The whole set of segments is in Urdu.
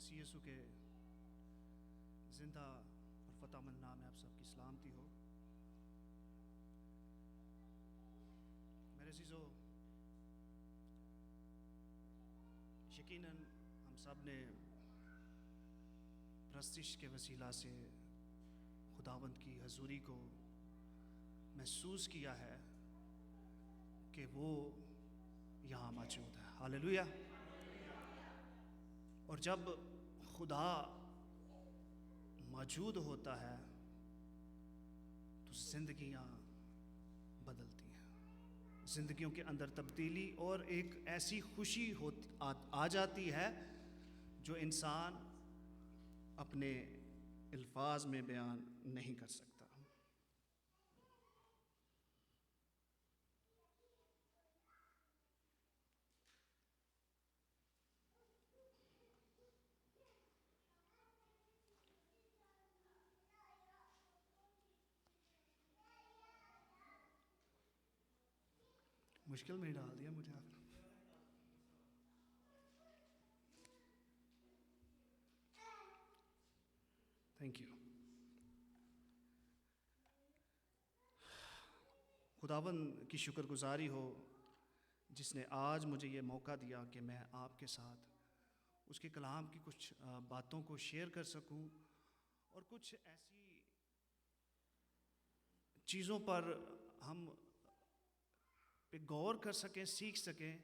مسیح یسوع کے زندہ اور فتح مند نام میں آپ سب کی سلامتی ہو۔ میرے عزیزو، یقیناً ہم سب نے پرستش کے وسیلہ سے خداوند کی حضوری کو محسوس کیا ہے کہ وہ یہاں موجود ہے۔ ہاللیلویہ۔ اور جب خدا موجود ہوتا ہے تو زندگیاں بدلتی ہیں، زندگیوں کے اندر تبدیلی اور ایک ایسی خوشی آ جاتی ہے جو انسان اپنے الفاظ میں بیان نہیں کر سکتا۔ مشکل میں ڈال دیا مجھے آپ نے۔ Thank you. خداوند کی شکر گزاری ہو جس نے آج مجھے یہ موقع دیا کہ میں آپ کے ساتھ اس کے کلام کی کچھ باتوں کو شیئر کر سکوں اور کچھ ایسی چیزوں پر ہم پہ غور کر سکیں، سیکھ سکیں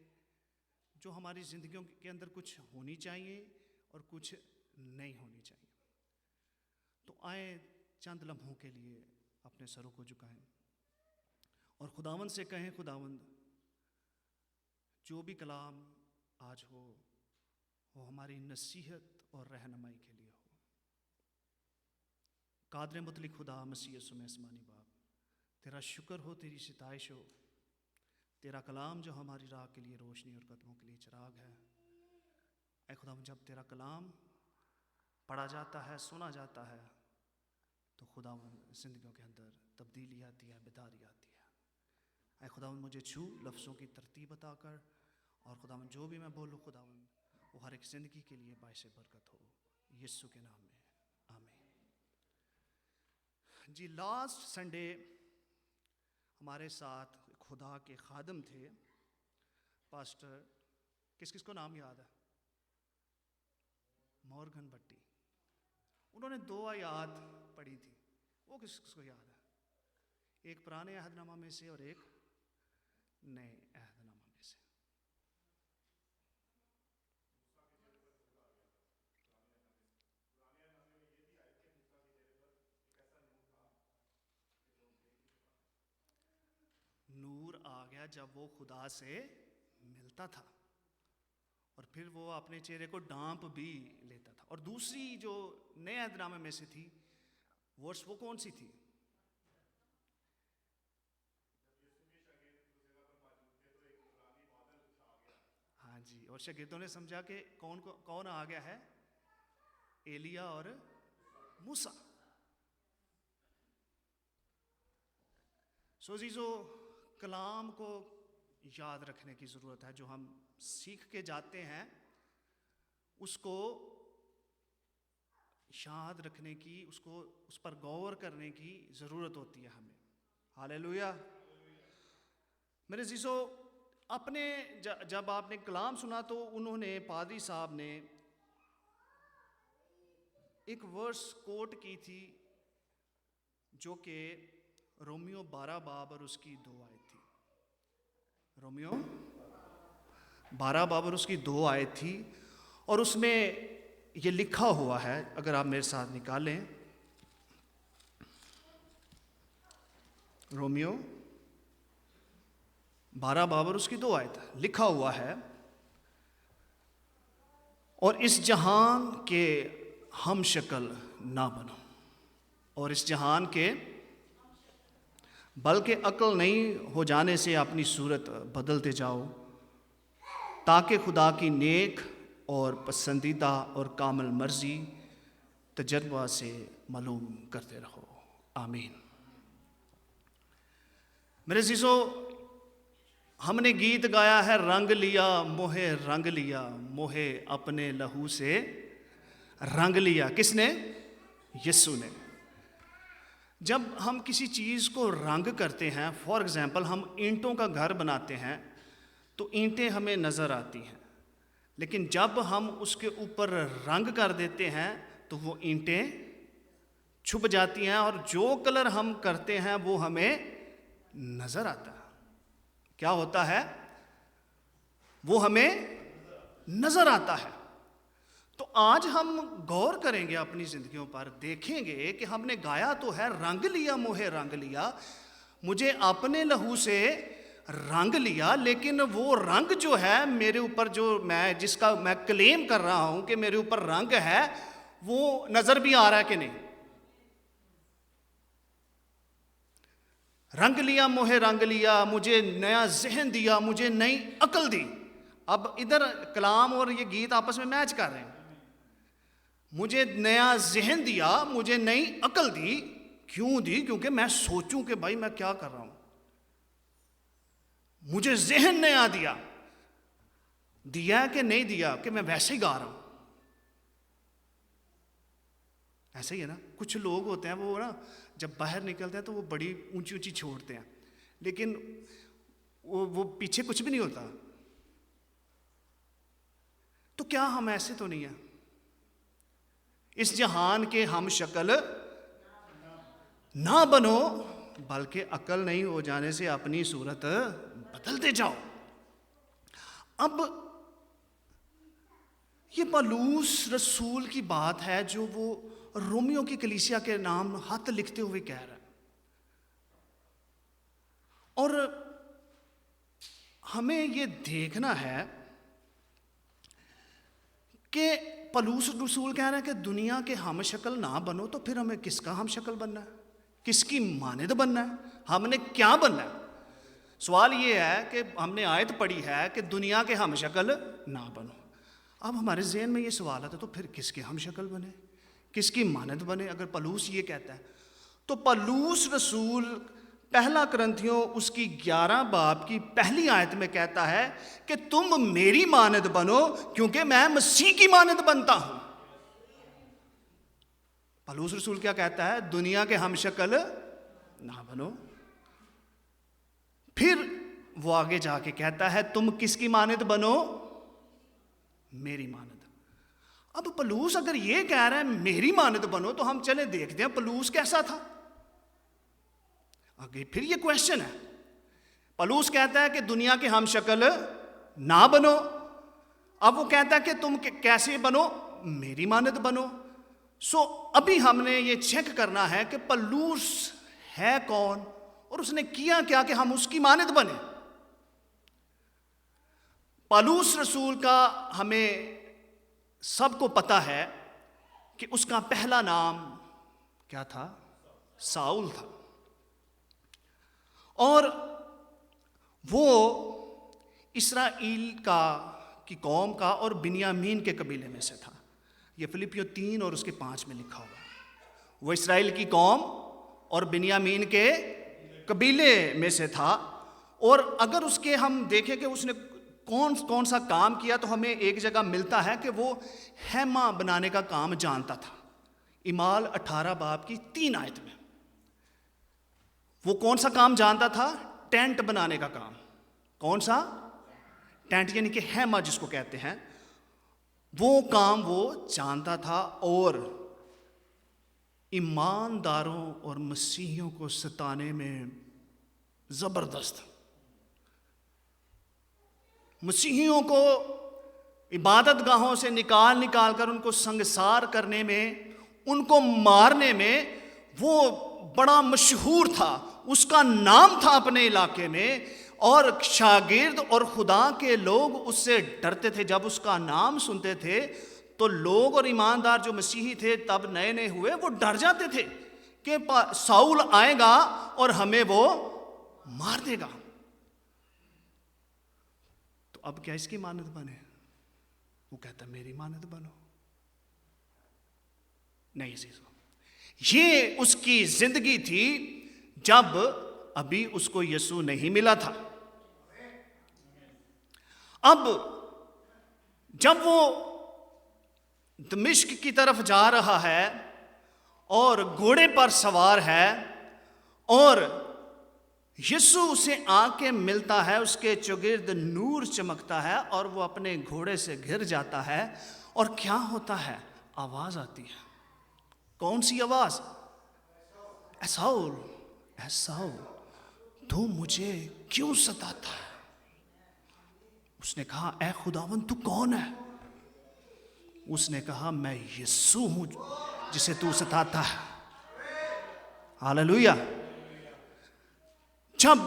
جو ہماری زندگیوں کے اندر کچھ ہونی چاہیے اور کچھ نہیں ہونی چاہیے۔ تو آئیں چند لمحوں کے لیے اپنے سروں کو جھکائیں اور خداوند سے کہیں، خداوند جو بھی کلام آج ہو وہ ہماری نصیحت اور رہنمائی کے لیے ہو۔ قادر مطلق خدا مسیح یسوع میں آسمانی باپ، تیرا شکر ہو، تیری ستائش ہو، تیرا کلام جو ہماری راہ کے لیے روشنی اور قدموں کے لیے چراغ ہے۔ اے خدا، جب تیرا کلام پڑھا جاتا ہے، سنا جاتا ہے تو خدا زندگیوں کے اندر تبدیلی آتی ہے، بیداری آتی ہے۔ اے خدا مجھے چھو، لفظوں کی ترتیب عطا کر، اور خدا جو بھی میں بولوں خدا وہ ہر ایک زندگی کے لیے باعث برکت ہو، یسوع کے نام میں آمین۔ جی، لاسٹ سنڈے ہمارے ساتھ خدا کے خادم تھے، پاسٹر، کس کو نام یاد ہے؟ مورگن بٹی۔ انہوں نے 2 آیات پڑھی تھی، وہ کس کو یاد ہے؟ ایک پرانے عہد نامہ میں سے اور ایک نئے عہد نامہ میں سے۔ نور آ گیا جب وہ خدا سے ملتا تھا، اور پھر وہ اپنے چہرے کو ڈانپ بھی لیتا تھا۔ اور دوسری جو نئے عہد نامے میں سے تھی، ورس وہ کون سی تھی؟ ہاں جی، اور شاگردوں نے سمجھا کہ کون آ گیا ہے؟ ایلیا اور موسیٰ۔ سو عزیزو، کلام کو یاد رکھنے کی ضرورت ہے۔ جو ہم سیکھ کے جاتے ہیں اس کو یاد رکھنے کی، اس پر غور کرنے کی ضرورت ہوتی ہے ہمیں۔ ہاللیلویہ۔ میرے عزیزو، جب آپ نے کلام سنا تو انہوں نے، پادری صاحب نے ایک ورس کوٹ کی تھی جو کہ رومیو 12 باب اور اس کی 2 آیت تھی۔ رومیو 12 باب اور اس کی 2 آیت تھی، اور اس میں یہ لکھا ہوا ہے، اگر آپ میرے ساتھ نکالیں، رومیو 12 باب اور اس کی 2 آیت لکھا ہوا ہے، اور اس جہان کے ہم شکل نہ بنو، اور اس جہان کے بلکہ عقل نہیں ہو جانے سے اپنی صورت بدلتے جاؤ، تاکہ خدا کی نیک اور پسندیدہ اور کامل مرضی تجربہ سے معلوم کرتے رہو۔ آمین۔ میرے عزیزو، ہم نے گیت گایا ہے، رنگ لیا موہے رنگ لیا، موہے اپنے لہو سے رنگ لیا. کس نے؟ یسوع نے. جب ہم کسی چیز کو رنگ کرتے ہیں، فار ایگزامپل ہم اینٹوں کا گھر بناتے ہیں تو اینٹیں ہمیں نظر آتی ہیں، لیکن جب ہم اس کے اوپر رنگ کر دیتے ہیں تو وہ اینٹیں چھپ جاتی ہیں، اور جو کلر ہم کرتے ہیں وہ ہمیں نظر آتا ہے. کیا ہوتا ہے؟ وہ ہمیں نظر آتا ہے. تو آج ہم غور کریں گے اپنی زندگیوں پر، دیکھیں گے کہ ہم نے گایا تو ہے رنگ لیا موہے رنگ لیا، مجھے اپنے لہو سے رنگ لیا، لیکن وہ رنگ جو ہے میرے اوپر، جو جس کا میں کلیم کر رہا ہوں کہ میرے اوپر رنگ ہے، وہ نظر بھی آ رہا ہے کہ نہیں؟ رنگ لیا موہے رنگ لیا، مجھے نیا ذہن دیا، مجھے نئی عقل دی. اب ادھر کلام اور یہ گیت آپس میں میچ کر رہے ہیں. مجھے نیا ذہن دیا، مجھے نئی عقل دی. کیوں دی؟ کیونکہ میں سوچوں کہ بھائی میں کیا کر رہا ہوں. مجھے ذہن نیا دیا. دیا کہ نہیں دیا کہ میں ویسے ہی گا رہا ہوں؟ ایسا ہی ہے نا. کچھ لوگ ہوتے ہیں وہ نا جب باہر نکلتے ہیں تو وہ بڑی اونچی اونچی چھوڑتے ہیں، لیکن وہ پیچھے کچھ بھی نہیں ہوتا. تو کیا ہم ایسے تو نہیں ہیں؟ اس جہان کے ہم شکل نہ بنو، بلکہ عقل نہیں ہو جانے سے اپنی صورت بدلتے جاؤ. اب یہ پولس رسول کی بات ہے جو وہ رومیو کی کلیسیا کے نام خط لکھتے ہوئے کہہ رہا ہے. اور ہمیں یہ دیکھنا ہے کہ پولس رسول کہہ رہا ہے کہ دنیا کے ہم شکل نہ بنو، تو پھر ہمیں کس کا ہم شکل بننا ہے؟ کس کی مانند بننا ہے؟ ہم نے کیا بننا ہے؟ سوال یہ ہے کہ ہم نے آیت پڑھی ہے کہ دنیا کے ہم شکل نہ بنو. اب ہمارے ذہن میں یہ سوال آتا ہے تو پھر کس کے ہم شکل بنے، کس کی مانند بنے؟ اگر پولس یہ کہتا ہے تو پولس رسول پہلا کرنتھیوں اس کی 11 باب کی پہلی آیت میں کہتا ہے کہ تم میری مانند بنو کیونکہ میں مسیح کی مانند بنتا ہوں. پولس رسول کیا کہتا ہے؟ دنیا کے ہم شکل نہ بنو. پھر وہ آگے جا کے کہتا ہے تم کس کی مانند بنو؟ میری مانند. اب پولس اگر یہ کہہ رہا ہے میری مانند بنو تو ہم چلے دیکھتے ہیں پولس کیسا تھا. آگے پھر یہ کویشچن ہے. پولس کہتا ہے کہ دنیا کے ہم شکل نہ بنو. اب وہ کہتا ہے کہ تم کیسے بنو؟ میری مانند بنو. ابھی ہم نے یہ چیک کرنا ہے کہ پولس ہے کون اور اس نے کیا کیا کہ ہم اس کی مانند بنے. پولس رسول کا ہمیں سب کو پتہ ہے کہ اس کا پہلا نام کیا تھا؟ ساؤل تھا. اور وہ اسرائیل کی قوم کا اور بنیامین کے قبیلے میں سے تھا. یہ فلپیوں 3 اور اس کے 5 میں لکھا ہوا. وہ اسرائیل کی قوم اور بنیامین کے قبیلے میں سے تھا. اور اگر اس کے ہم دیکھیں کہ اس نے کون سا کام کیا تو ہمیں ایک جگہ ملتا ہے کہ وہ خیمہ بنانے کا کام جانتا تھا. اعمال 18 باب کی 3 آیت میں وہ کون سا کام جانتا تھا؟ ٹینٹ بنانے کا کام. کون سا؟ ٹینٹ یعنی کہ خیمہ جس کو کہتے ہیں، وہ کام وہ جانتا تھا. اور ایمانداروں اور مسیحیوں کو ستانے میں زبردست. مسیحیوں کو عبادت گاہوں سے نکال کر ان کو سنگسار کرنے میں، ان کو مارنے میں وہ بڑا مشہور تھا. اس کا نام تھا اپنے علاقے میں، اور شاگرد اور خدا کے لوگ اس سے ڈرتے تھے. جب اس کا نام سنتے تھے تو لوگ اور ایماندار جو مسیحی تھے تب نئے نئے ہوئے وہ ڈر جاتے تھے کہ ساؤل آئے گا اور ہمیں وہ مار دے گا. تو اب کیا اس کی مانند بنے؟ وہ کہتا میری مانند بنو. نہیں عزیزو، یہ اس کی زندگی تھی جب ابھی اس کو یسوع نہیں ملا تھا. اب جب وہ دمشق کی طرف جا رہا ہے اور گھوڑے پر سوار ہے، اور یسوع اسے آ کے ملتا ہے، اس کے چوگرد نور چمکتا ہے اور وہ اپنے گھوڑے سے گر جاتا ہے، اور کیا ہوتا ہے؟ آواز آتی ہے۔ کون سی آواز؟ اے ساؤل، اے ساؤل، تو مجھے کیوں ستاتا ہے؟ اس نے کہا اے خداوند تو کون ہے؟ اس نے کہا میں یسوع ہوں جسے تو ستاتا ہے۔ ہاللویہ۔ جب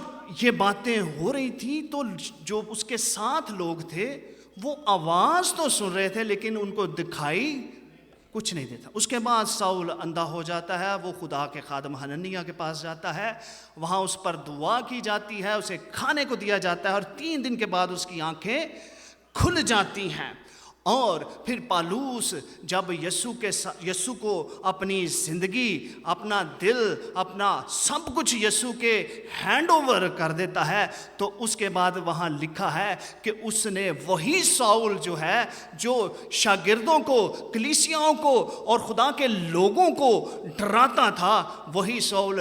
یہ باتیں ہو رہی تھی تو جو اس کے ساتھ لوگ تھے وہ آواز تو سن رہے تھے لیکن ان کو دکھائی کچھ نہیں دیتا۔ اس کے بعد ساؤل اندھا ہو جاتا ہے، وہ خدا کے خادم حننیہ کے پاس جاتا ہے، وہاں اس پر دعا کی جاتی ہے، اسے کھانے کو دیا جاتا ہے، اور 3 دن کے بعد اس کی آنکھیں کھل جاتی ہیں۔ اور پھر پالوس جب یسوع کو اپنی زندگی، اپنا دل، اپنا سب کچھ یسوع کے ہینڈ اوور کر دیتا ہے، تو اس کے بعد وہاں لکھا ہے کہ اس نے وہی ساؤل جو ہے، جو شاگردوں کو، کلیسیاؤں کو اور خدا کے لوگوں کو ڈراتا تھا، وہی ساؤل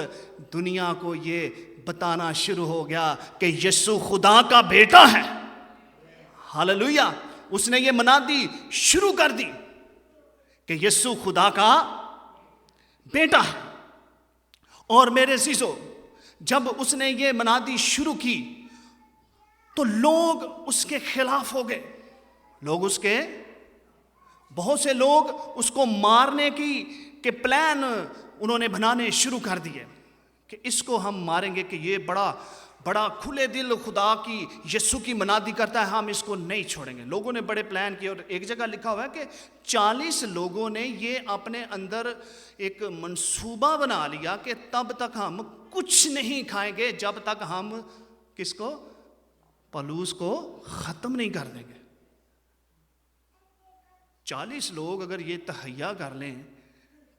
دنیا کو یہ بتانا شروع ہو گیا کہ یسوع خدا کا بیٹا ہے۔ ہاللویہ۔ اس نے یہ منادی شروع کر دی کہ یسوع خدا کا بیٹا ہے۔ اور میرے عزیزو، جب اس نے یہ منادی شروع کی تو لوگ اس کے خلاف ہو گئے، بہت سے لوگ اس کو مارنے کے پلان انہوں نے بنانے شروع کر دیے کہ اس کو ہم ماریں گے، کہ یہ بڑا کھلے دل خدا کی، یسوع کی منادی کرتا ہے، ہم اس کو نہیں چھوڑیں گے۔ لوگوں نے بڑے پلان کیے، اور ایک جگہ لکھا ہوا ہے کہ 40 لوگوں نے یہ اپنے اندر ایک منصوبہ بنا لیا کہ تب تک ہم کچھ نہیں کھائیں گے جب تک ہم کس کو؟ پالوس کو ختم نہیں کر دیں گے۔ 40 لوگ اگر یہ تہیا کر لیں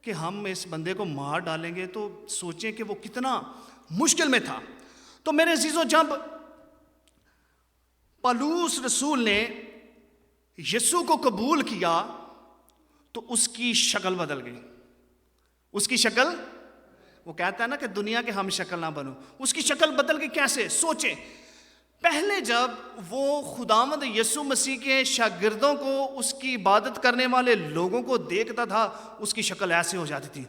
کہ ہم اس بندے کو مار ڈالیں گے تو سوچیں کہ وہ کتنا مشکل میں تھا۔ تو میرے عزیزو، جب پالوس رسول نے یسوع کو قبول کیا تو اس کی شکل بدل گئی۔ اس کی شکل، وہ کہتا ہے نا کہ دنیا کے ہم شکل نہ بنو، اس کی شکل بدل گئی۔ کیسے؟ سوچیں، پہلے جب وہ خداوند یسوع مسیح کے شاگردوں کو، اس کی عبادت کرنے والے لوگوں کو دیکھتا تھا، اس کی شکل ایسے ہو جاتی تھی،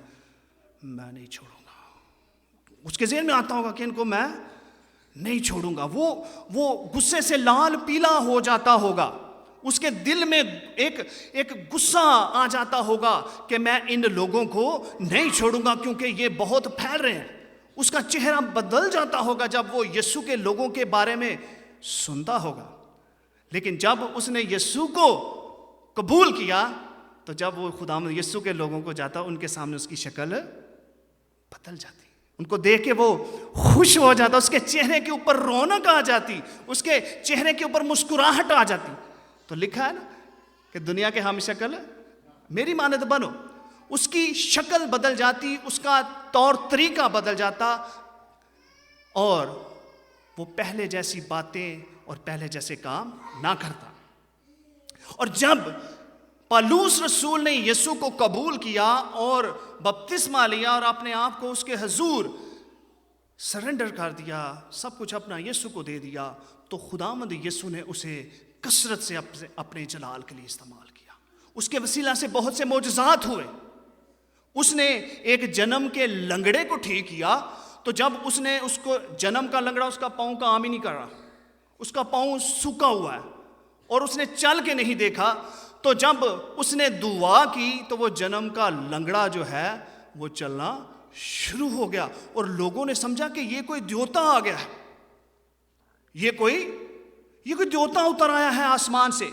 میں نہیں چھوڑوں گا۔ اس کے ذہن میں آتا ہوگا کہ ان کو میں نہیں چھوڑوں گا۔ وہ غصے سے لال پیلا ہو جاتا ہوگا، اس کے دل میں ایک غصہ آ جاتا ہوگا کہ میں ان لوگوں کو نہیں چھوڑوں گا کیونکہ یہ بہت پھیل رہے ہیں۔ اس کا چہرہ بدل جاتا ہوگا جب وہ یسوع کے لوگوں کے بارے میں سنتا ہوگا۔ لیکن جب اس نے یسوع کو قبول کیا تو جب وہ خداوند یسوع کے لوگوں کو جاتا، ان کے سامنے اس کی شکل بدل جاتی، ان کو دیکھ کے وہ خوش ہو جاتا، اس کے چہرے کے اوپر رونق آ جاتی، اس کے چہرے کے اوپر مسکراہٹ آ جاتی۔ تو لکھا ہے نا کہ دنیا کے ہم شکل میری مانند بنو۔ اس کی شکل بدل جاتی، اس کا طور طریقہ بدل جاتا، اور وہ پہلے جیسی باتیں اور پہلے جیسے کام نہ کرتا۔ اور جب پالوس رسول نے یسوع کو قبول کیا اور بپتسمہ لیا اور اپنے آپ کو اس کے حضور سرنڈر کر دیا، سب کچھ اپنا یسوع کو دے دیا، تو خداوند یسوع نے اسے کثرت سے اپنے جلال کے لیے استعمال کیا۔ اس کے وسیلہ سے بہت سے معجزات ہوئے۔ اس نے ایک جنم کے لنگڑے کو ٹھیک کیا، تو جب اس نے اس کو جنم کا لنگڑا، اس کا پاؤں کام ہی نہیں کر رہا، اس کا پاؤں سوکھا ہوا ہے اور اس نے چل کے نہیں دیکھا، تو جب اس نے دعا کی تو وہ جنم کا لنگڑا جو ہے وہ چلنا شروع ہو گیا، اور لوگوں نے سمجھا کہ یہ کوئی دیوتا آ گیا ہے، یہ کوئی دیوتا اتر آیا ہے آسمان سے۔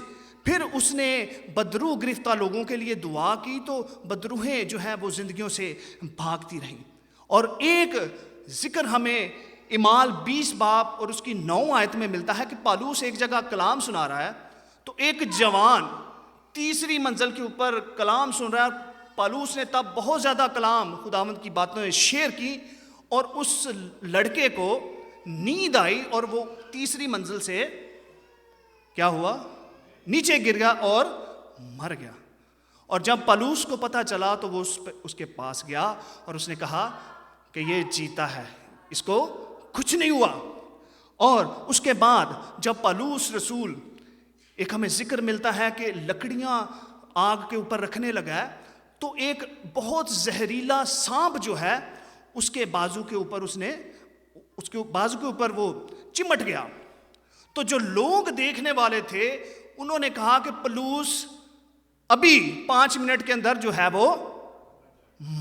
پھر اس نے بدروح گرفتہ لوگوں کے لیے دعا کی تو بدروحیں جو ہے وہ زندگیوں سے بھاگتی رہیں۔ اور ایک ذکر ہمیں اعمال 20 باب اور اس کی 9 آیت میں ملتا ہے کہ پالوس ایک جگہ کلام سنا رہا ہے، تو ایک جوان 3 منزل کے اوپر کلام سن رہا ہے۔ پالوس نے تب بہت زیادہ کلام خداوند کی باتیں شیئر کی، اور اس لڑکے کو نیند آئی اور وہ 3 منزل سے کیا ہوا؟ نیچے گر گیا اور مر گیا۔ اور جب پالوس کو پتہ چلا تو وہ اس کے پاس گیا اور اس نے کہا کہ یہ جیتا ہے، اس کو کچھ نہیں ہوا۔ اور اس کے بعد جب پالوس رسول، ایک ہمیں ذکر ملتا ہے کہ لکڑیاں آگ کے اوپر رکھنے لگا ہے، تو ایک بہت زہریلا سانپ جو ہے اس کے بازو کے اوپر بازو کے اوپر وہ چمٹ گیا۔ تو جو لوگ دیکھنے والے تھے انہوں نے کہا کہ پالوس ابھی 5 منٹ کے اندر جو ہے وہ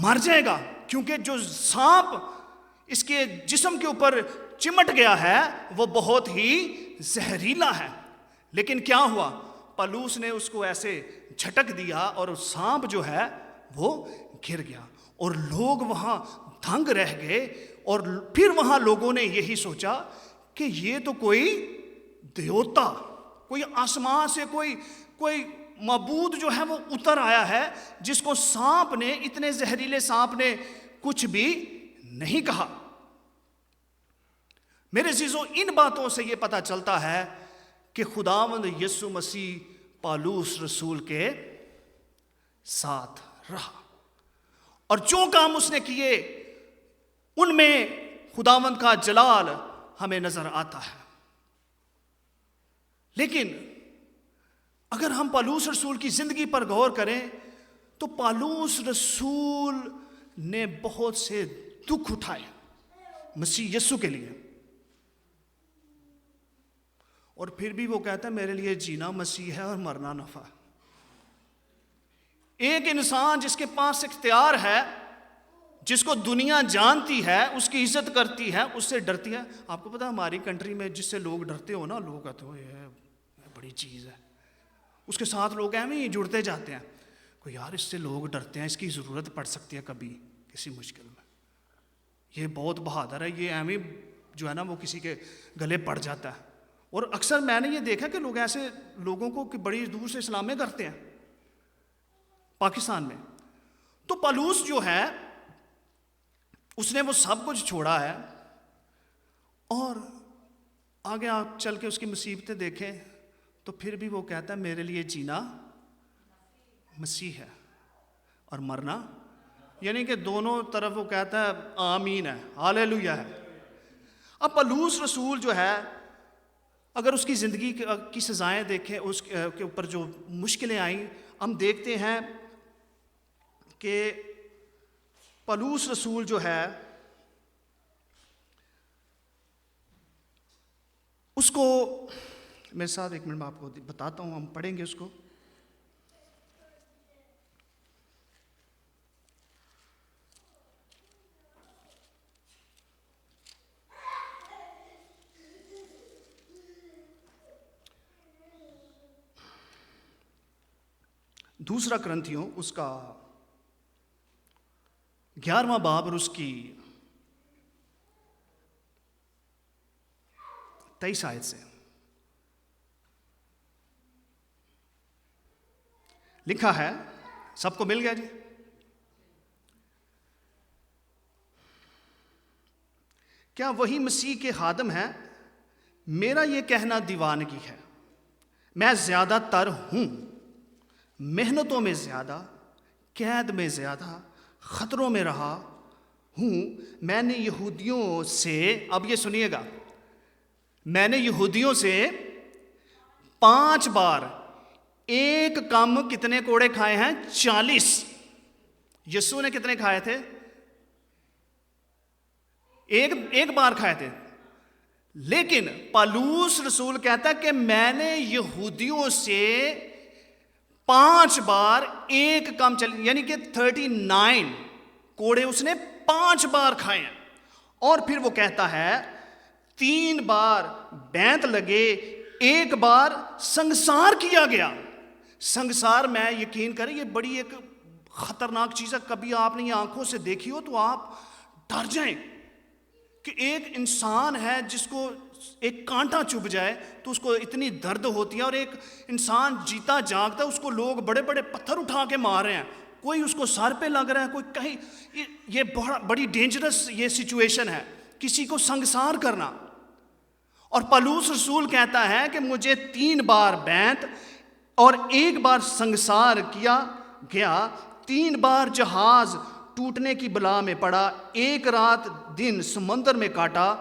مر جائے گا، کیونکہ جو سانپ اس کے جسم کے اوپر چمٹ گیا ہے وہ بہت ہی زہریلا ہے۔ لیکن کیا ہوا؟ پالوس نے اس کو ایسے جھٹک دیا اور سانپ جو ہے وہ گر گیا، اور لوگ وہاں دھنگ رہ گئے۔ اور پھر وہاں لوگوں نے یہی سوچا کہ یہ تو کوئی دیوتا، کوئی آسمان سے کوئی معبود جو ہے وہ اتر آیا ہے، جس کو سانپ نے، اتنے زہریلے سانپ نے کچھ بھی نہیں کہا۔ میرے عزیزو، ان باتوں سے یہ پتہ چلتا ہے کہ خداوند یسوع مسیح پالوس رسول کے ساتھ رہا، اور جو کام اس نے کیے ان میں خداوند کا جلال ہمیں نظر آتا ہے۔ لیکن اگر ہم پالوس رسول کی زندگی پر غور کریں تو پالوس رسول نے بہت سے دکھ اٹھائے مسیح یسوع کے لیے، اور پھر بھی وہ کہتا ہے میرے لیے جینا مسیح ہے اور مرنا نفع ہے۔ ایک انسان جس کے پاس اختیار ہے، جس کو دنیا جانتی ہے، اس کی عزت کرتی ہے، اس سے ڈرتی ہے۔ آپ کو پتہ ہماری کنٹری میں جس سے لوگ ڈرتے ہو نا، لوگ کہتے ہو یہ بڑی چیز ہے، اس کے ساتھ لوگ ہی جڑتے جاتے ہیں۔ کوئی یار اس سے لوگ ڈرتے ہیں، اس کی ضرورت پڑ سکتی ہے کبھی کسی مشکل میں، یہ بہت بہادر ہے، یہ ایویں جو ہے نا وہ کسی کے گلے پڑ جاتا ہے۔ اور اکثر میں نے یہ دیکھا کہ لوگ ایسے لوگوں کو بڑی دور سے اسلام میں کرتے ہیں پاکستان میں۔ تو پالوس جو ہے اس نے وہ سب کچھ چھوڑا ہے، اور آگے آپ چل کے اس کی مصیبتیں دیکھیں تو پھر بھی وہ کہتا ہے میرے لیے جینا مسیح ہے اور مرنا، یعنی کہ دونوں طرف وہ کہتا ہے آمین ہے، ہاللیلویہ ہے۔ اب پالوس رسول جو ہے، اگر اس کی زندگی کی سزائیں دیکھیں، اس کے اوپر جو مشکلیں آئیں، ہم دیکھتے ہیں کہ پالوس رسول جو ہے اس کو، میرے ساتھ 1 منٹ میں آپ کو بتاتا ہوں، ہم پڑھیں گے اس کو۔ دوسرا کرنتھیوں اس کا 11واں باب اور اس کی 23 آیت سے لکھا ہے، سب کو مل گیا جی؟ کیا وہی مسیح کے خادم ہیں؟ میرا یہ کہنا دیوانگی ہے، میں زیادہ تر ہوں، محنتوں میں زیادہ، قید میں زیادہ، خطروں میں رہا ہوں۔ میں نے یہودیوں سے، اب یہ سنیے گا، میں نے یہودیوں سے 5 بار ایک کم کتنے کوڑے کھائے ہیں؟ 40۔ یسوع نے کتنے کھائے تھے؟ ایک بار کھائے تھے۔ لیکن پالوس رسول کہتا ہے کہ میں نے یہودیوں سے 5 بار ایک کم یعنی کہ 39 کوڑے اس نے 5 بار کھائے ہیں۔ اور پھر وہ کہتا ہے 3 بار بینت لگے، 1 بار سنگسار کیا گیا۔ سنگسار، میں یقین کریں یہ بڑی ایک خطرناک چیز ہے، کبھی آپ نے یہ آنکھوں سے دیکھی ہو تو آپ ڈر جائیں کہ ایک انسان ہے جس کو ایک کانٹا چبھ جائے تو اس کو اتنی درد ہوتی ہے، اور ایک انسان جیتا جاگتا ہے، اس کو لوگ بڑے بڑے پتھر اٹھا کے مار رہے ہیں، کوئی اس کو سر پہ لگ رہا ہے، کوئی کہیں، یہ بڑی ڈینجرس یہ سچویشن ہے کسی کو سنگسار کرنا۔ اور پالوس رسول کہتا ہے کہ مجھے 3 بار بینت اور 1 بار سنگسار کیا گیا، 3 بار جہاز ٹوٹنے کی بلا میں پڑا، 1 رات دن سمندر میں کاٹا،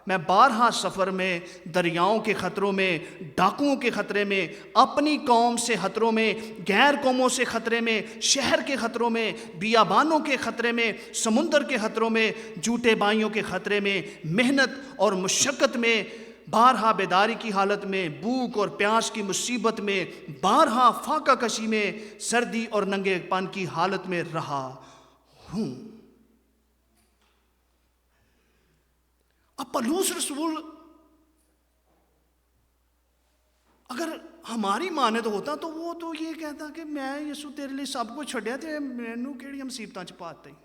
میں بارہا سفر میں، دریاؤں کے خطروں میں، ڈاکوؤں کے خطرے میں، اپنی قوم سے خطروں میں، غیر قوموں سے خطرے میں، شہر کے خطروں میں، بیابانوں کے خطرے میں، سمندر کے خطروں میں، جھوٹے بھائیوں کے خطرے میں، محنت اور مشقت میں، بارہا بیداری کی حالت میں، بھوک اور پیاس کی مصیبت میں، بارہا فاقہ کشی میں، سردی اور ننگے پن کی حالت میں رہا ہوں۔ اب پولس رسول اگر ہماری مانت ہوتا تو وہ تو یہ کہتا کہ میں یسو تیرے لیے سب کچھ چھڈیا تے مینوں کیڑی مصیبتاں چ پاتا ہی۔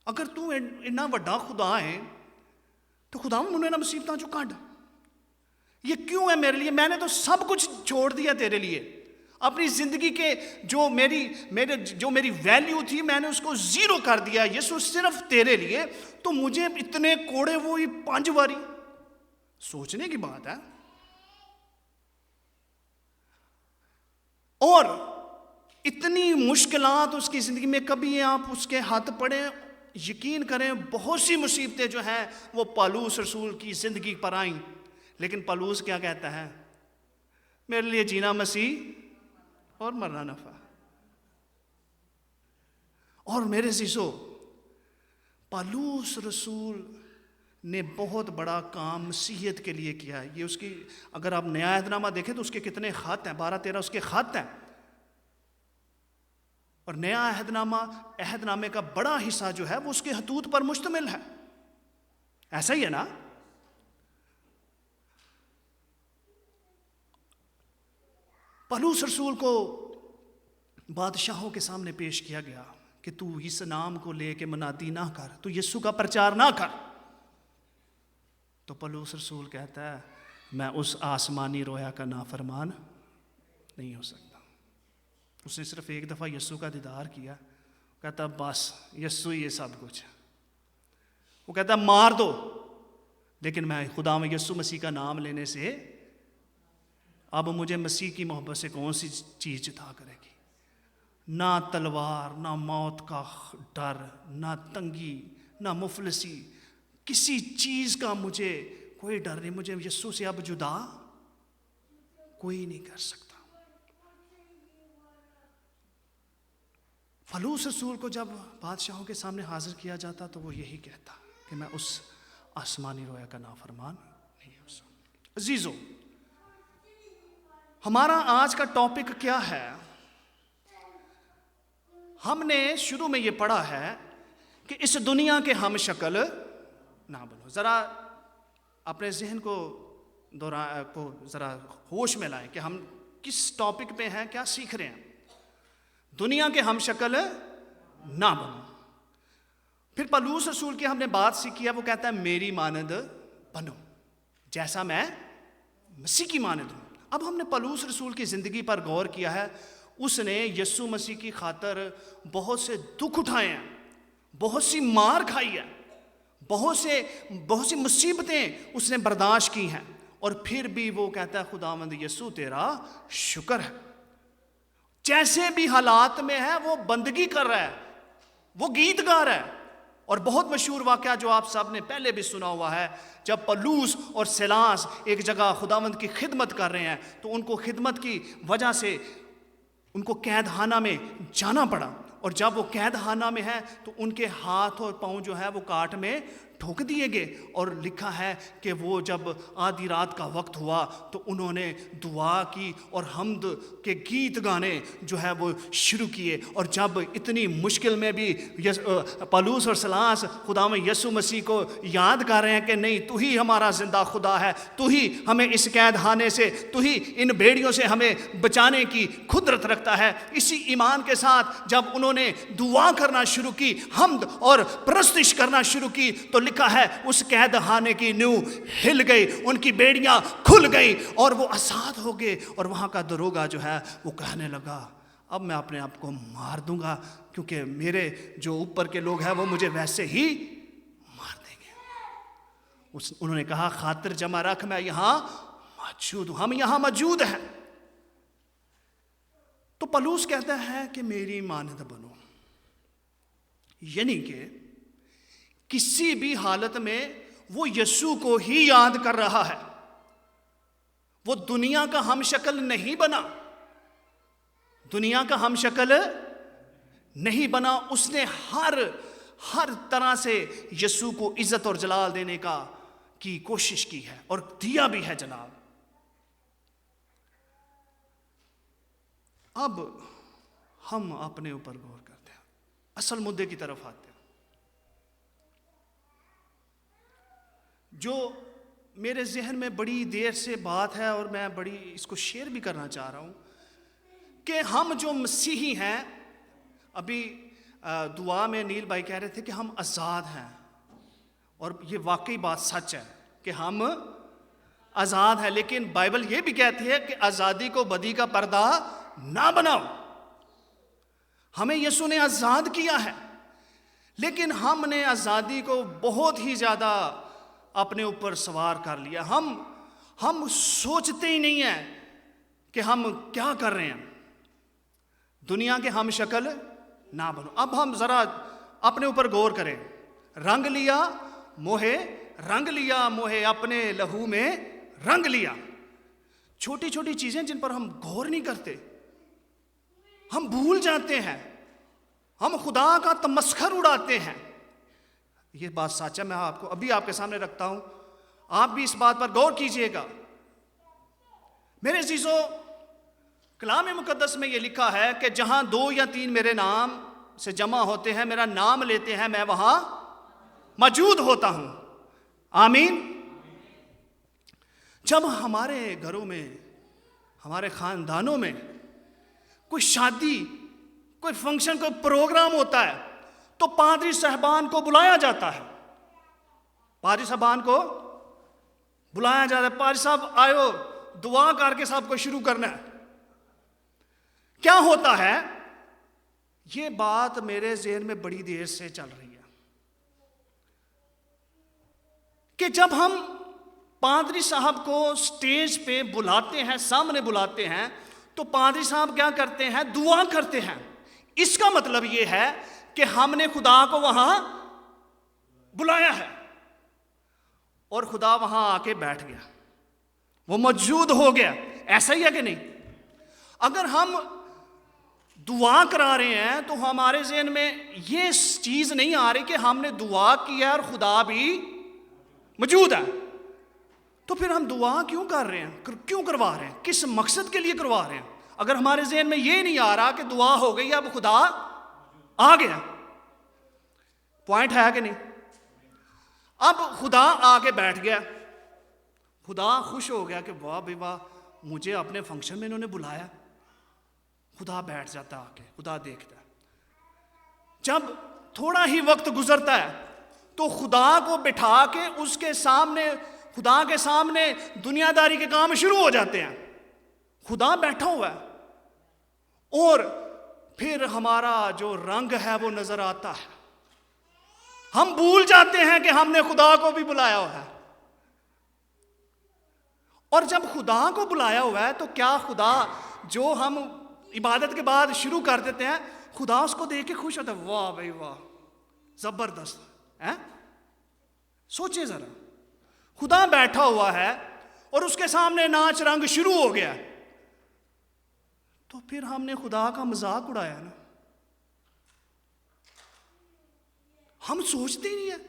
اگر تو اتنا بڑا خدا ہے تو خدا انہوں نے مصیبتاں چ کڈ، یہ کیوں ہے میرے لیے؟ میں نے تو سب کچھ چھوڑ دیا تیرے لیے، اپنی زندگی کے جو میری ویلیو تھی میں نے اس کو 0 کر دیا یسوع صرف تیرے لیے، تو مجھے اتنے کوڑے وہی 5 باری، سوچنے کی بات ہے۔ اور اتنی مشکلات اس کی زندگی میں، کبھی آپ اس کے ہاتھ پڑیں، یقین کریں بہت سی مصیبتیں جو ہیں وہ پولس رسول کی زندگی پر آئیں، لیکن پولس کیا کہتا ہے؟ میرے لیے جینا مسیح اور مرنا نفع۔ اور میرے عزیزو، پولس رسول نے بہت بڑا کام مسیحیت کے لیے کیا ہے۔ یہ اس کی، اگر آپ نیا عہد نامہ دیکھیں تو اس کے کتنے خط ہیں، 12-13 اس کے خط ہیں، اور نیا عہد نامے کا بڑا حصہ جو ہے وہ اس کے خطوط پر مشتمل ہے، ایسا ہی ہے نا؟ پولس رسول کو بادشاہوں کے سامنے پیش کیا گیا کہ تو اس نام کو لے کے منادی نہ کر، تو یسوع کا پرچار نہ کر۔ تو پولس رسول کہتا ہے میں اس آسمانی رویا کا نافرمان نہیں ہو سکتا۔ اس نے صرف ایک دفعہ یسوع کا دیدار کیا، کہتا بس یسوع یہ سب کچھ ہے۔ وہ کہتا مار دو، لیکن میں خدا میں یسوع مسیح کا نام لینے سے اب مجھے مسیح کی محبت سے کون سی چیز جتا کرے گی؟ نہ تلوار، نہ موت کا ڈر، نہ تنگی، نہ مفلسی، کسی چیز کا مجھے کوئی ڈر نہیں۔ مجھے یسوع سے اب جدا کوئی نہیں کر سکتا۔ پولس رسول کو جب بادشاہوں کے سامنے حاضر کیا جاتا تو وہ یہی کہتا کہ میں اس آسمانی رویا کا نافرمان نہیں ہو سکتا۔ عزیزو، ہمارا آج کا ٹاپک کیا ہے؟ ہم نے شروع میں یہ پڑھا ہے کہ اس دنیا کے ہم شکل نہ بنو۔ ذرا اپنے ذہن کو ذرا ہوش میں لائیں کہ ہم کس ٹاپک پہ ہیں، کیا سیکھ رہے ہیں۔ دنیا کے ہم شکل نہ بنو۔ پھر پولس رسول کی ہم نے بات سیکھی ہے، وہ کہتا ہے میری مانند بنو جیسا میں مسیح کی مانند ہوں۔ اب ہم نے پولس رسول کی زندگی پر غور کیا ہے۔ اس نے یسوع مسیح کی خاطر بہت سے دکھ اٹھائے ہیں، بہت سی مار کھائی ہے، بہت سی مصیبتیں اس نے برداشت کی ہیں، اور پھر بھی وہ کہتا ہے خداوند یسوع تیرا شکر ہے۔ جیسے بھی حالات میں ہے وہ بندگی کر رہا ہے، وہ گیت گا رہا ہے۔ اور بہت مشہور واقعہ جو آپ سب نے پہلے بھی سنا ہوا ہے، جب پولس اور سیلاس ایک جگہ خداوند کی خدمت کر رہے ہیں تو ان کو خدمت کی وجہ سے ان کو قید خانہ میں جانا پڑا، اور جب وہ قید خانہ میں ہے تو ان کے ہاتھ اور پاؤں جو ہے وہ کاٹ میں ٹھوک دیے گئے، اور لکھا ہے کہ وہ جب آدھی رات کا وقت ہوا تو انہوں نے دعا کی اور حمد کے گیت گانے جو ہے وہ شروع کیے۔ اور جب اتنی مشکل میں بھی پولس اور سیلاس خدا میں یسوع مسیح کو یاد کر رہے ہیں کہ نہیں تو ہی ہمارا زندہ خدا ہے، تو ہی ہمیں اس قید خانے سے، تو ہی ان بیڑیوں سے ہمیں بچانے کی قدرت رکھتا ہے، اسی ایمان کے ساتھ جب انہوں نے دعا کرنا شروع کی، حمد اور پرستش کرنا شروع کی، تو لکھا ہے اس قید خانے کی نیو ہل گئی، ان کی بیڑیاں کھل گئی اور وہ آزاد ہو گئے۔ اور وہاں کا دروگا جو ہے وہ کہنے لگا اب میں اپنے آپ کو مار دوں گا، کیونکہ میرے جو اوپر کے لوگ ہیں وہ مجھے ویسے ہی مار دیں گے۔ انہوں نے کہا خاطر جمع رکھ، میں یہاں موجود ہوں، ہم یہاں موجود ہیں۔ تو پولس کہتا ہے کہ میری مانند بنو، یعنی کہ کسی بھی حالت میں وہ یسوع کو ہی یاد کر رہا ہے. وہ دنیا کا ہم شکل نہیں بنا، دنیا کا ہم شکل نہیں بنا. اس نے ہر طرح سے یسوع کو عزت اور جلال دینے کی کوشش کی ہے اور دیا بھی ہے جناب. اب ہم اپنے اوپر غور کرتے ہیں، اصل مدعے کی طرف آتے ہیں. جو میرے ذہن میں بڑی دیر سے بات ہے اور میں بڑی اس کو شیئر بھی کرنا چاہ رہا ہوں کہ ہم جو مسیحی ہیں، ابھی دعا میں نیل بھائی کہہ رہے تھے کہ ہم آزاد ہیں، اور یہ واقعی بات سچ ہے کہ ہم آزاد ہیں. لیکن بائبل یہ بھی کہتی ہے کہ آزادی کو بدی کا پردہ نہ بناؤ. ہمیں یسوع نے آزاد کیا ہے، لیکن ہم نے آزادی کو بہت ہی زیادہ اپنے اوپر سوار کر لیا. ہم سوچتے ہی نہیں ہیں کہ ہم کیا کر رہے ہیں. دنیا کے ہم شکل نہ بنو. اب ہم ذرا اپنے اوپر غور کریں. رنگ لیا موہے اپنے لہو میں رنگ لیا. چھوٹی چھوٹی چیزیں جن پر ہم غور نہیں کرتے، ہم بھول جاتے ہیں، ہم خدا کا تمسخر اڑاتے ہیں. یہ بات سچ ہے، میں ابھی آپ کے سامنے رکھتا ہوں، آپ بھی اس بات پر غور کیجئے گا. میرے عزیزو، کلام مقدس میں یہ لکھا ہے کہ جہاں 2 یا 3 میرے نام سے جمع ہوتے ہیں، میرا نام لیتے ہیں، میں وہاں موجود ہوتا ہوں. آمین. جب ہمارے گھروں میں، ہمارے خاندانوں میں کوئی شادی، کوئی فنکشن، کوئی پروگرام ہوتا ہے تو پادری صاحبان کو بلایا جاتا ہے. پادری صاحبان کو بلایا جاتا ہے. پادری صاحب آئو، دعا کر کے سب کو شروع کرنا ہے. کیا ہوتا ہے؟ یہ بات میرے ذہن میں بڑی دیر سے چل رہی ہے کہ جب ہم پادری صاحب کو سٹیج پہ بلاتے ہیں، سامنے بلاتے ہیں، تو پادری صاحب کیا کرتے ہیں؟ دعا کرتے ہیں. اس کا مطلب یہ ہے کہ ہم نے خدا کو وہاں بلایا ہے اور خدا وہاں آ کے بیٹھ گیا، وہ موجود ہو گیا. ایسا ہی ہے کہ نہیں؟ اگر ہم دعا کرا رہے ہیں تو ہمارے ذہن میں یہ چیز نہیں آ رہی کہ ہم نے دعا کی ہے اور خدا بھی موجود ہے. تو پھر ہم دعا کیوں کر رہے ہیں؟ کیوں کروا رہے ہیں؟ کس مقصد کے لیے کروا رہے ہیں؟ اگر ہمارے ذہن میں یہ نہیں آ رہا کہ دعا ہو گئی، اب خدا آ گیا. پوائنٹ ہے کہ نہیں؟ اب خدا آ کے بیٹھ گیا، خدا خوش ہو گیا کہ واہ بھائی واہ، مجھے اپنے فنکشن میں انہوں نے بلایا. خدا بیٹھ جاتا آ کے، خدا دیکھتا ہے. جب تھوڑا ہی وقت گزرتا ہے تو خدا کو بٹھا کے اس کے سامنے، خدا کے سامنے دنیا داری کے کام شروع ہو جاتے ہیں. خدا بیٹھا ہوا ہے اور پھر ہمارا جو رنگ ہے وہ نظر آتا ہے. ہم بھول جاتے ہیں کہ ہم نے خدا کو بھی بلایا ہوا ہے. اور جب خدا کو بلایا ہوا ہے تو کیا خدا جو ہم عبادت کے بعد شروع کر دیتے ہیں، خدا اس کو دیکھ کے خوش ہوتا ہے؟ واہ بھائی واہ، زبردست ہے. سوچیں ذرا، خدا بیٹھا ہوا ہے اور اس کے سامنے ناچ رنگ شروع ہو گیا، تو پھر ہم نے خدا کا مذاق اڑایا نا. ہم سوچتے ہی نہیں ہیں.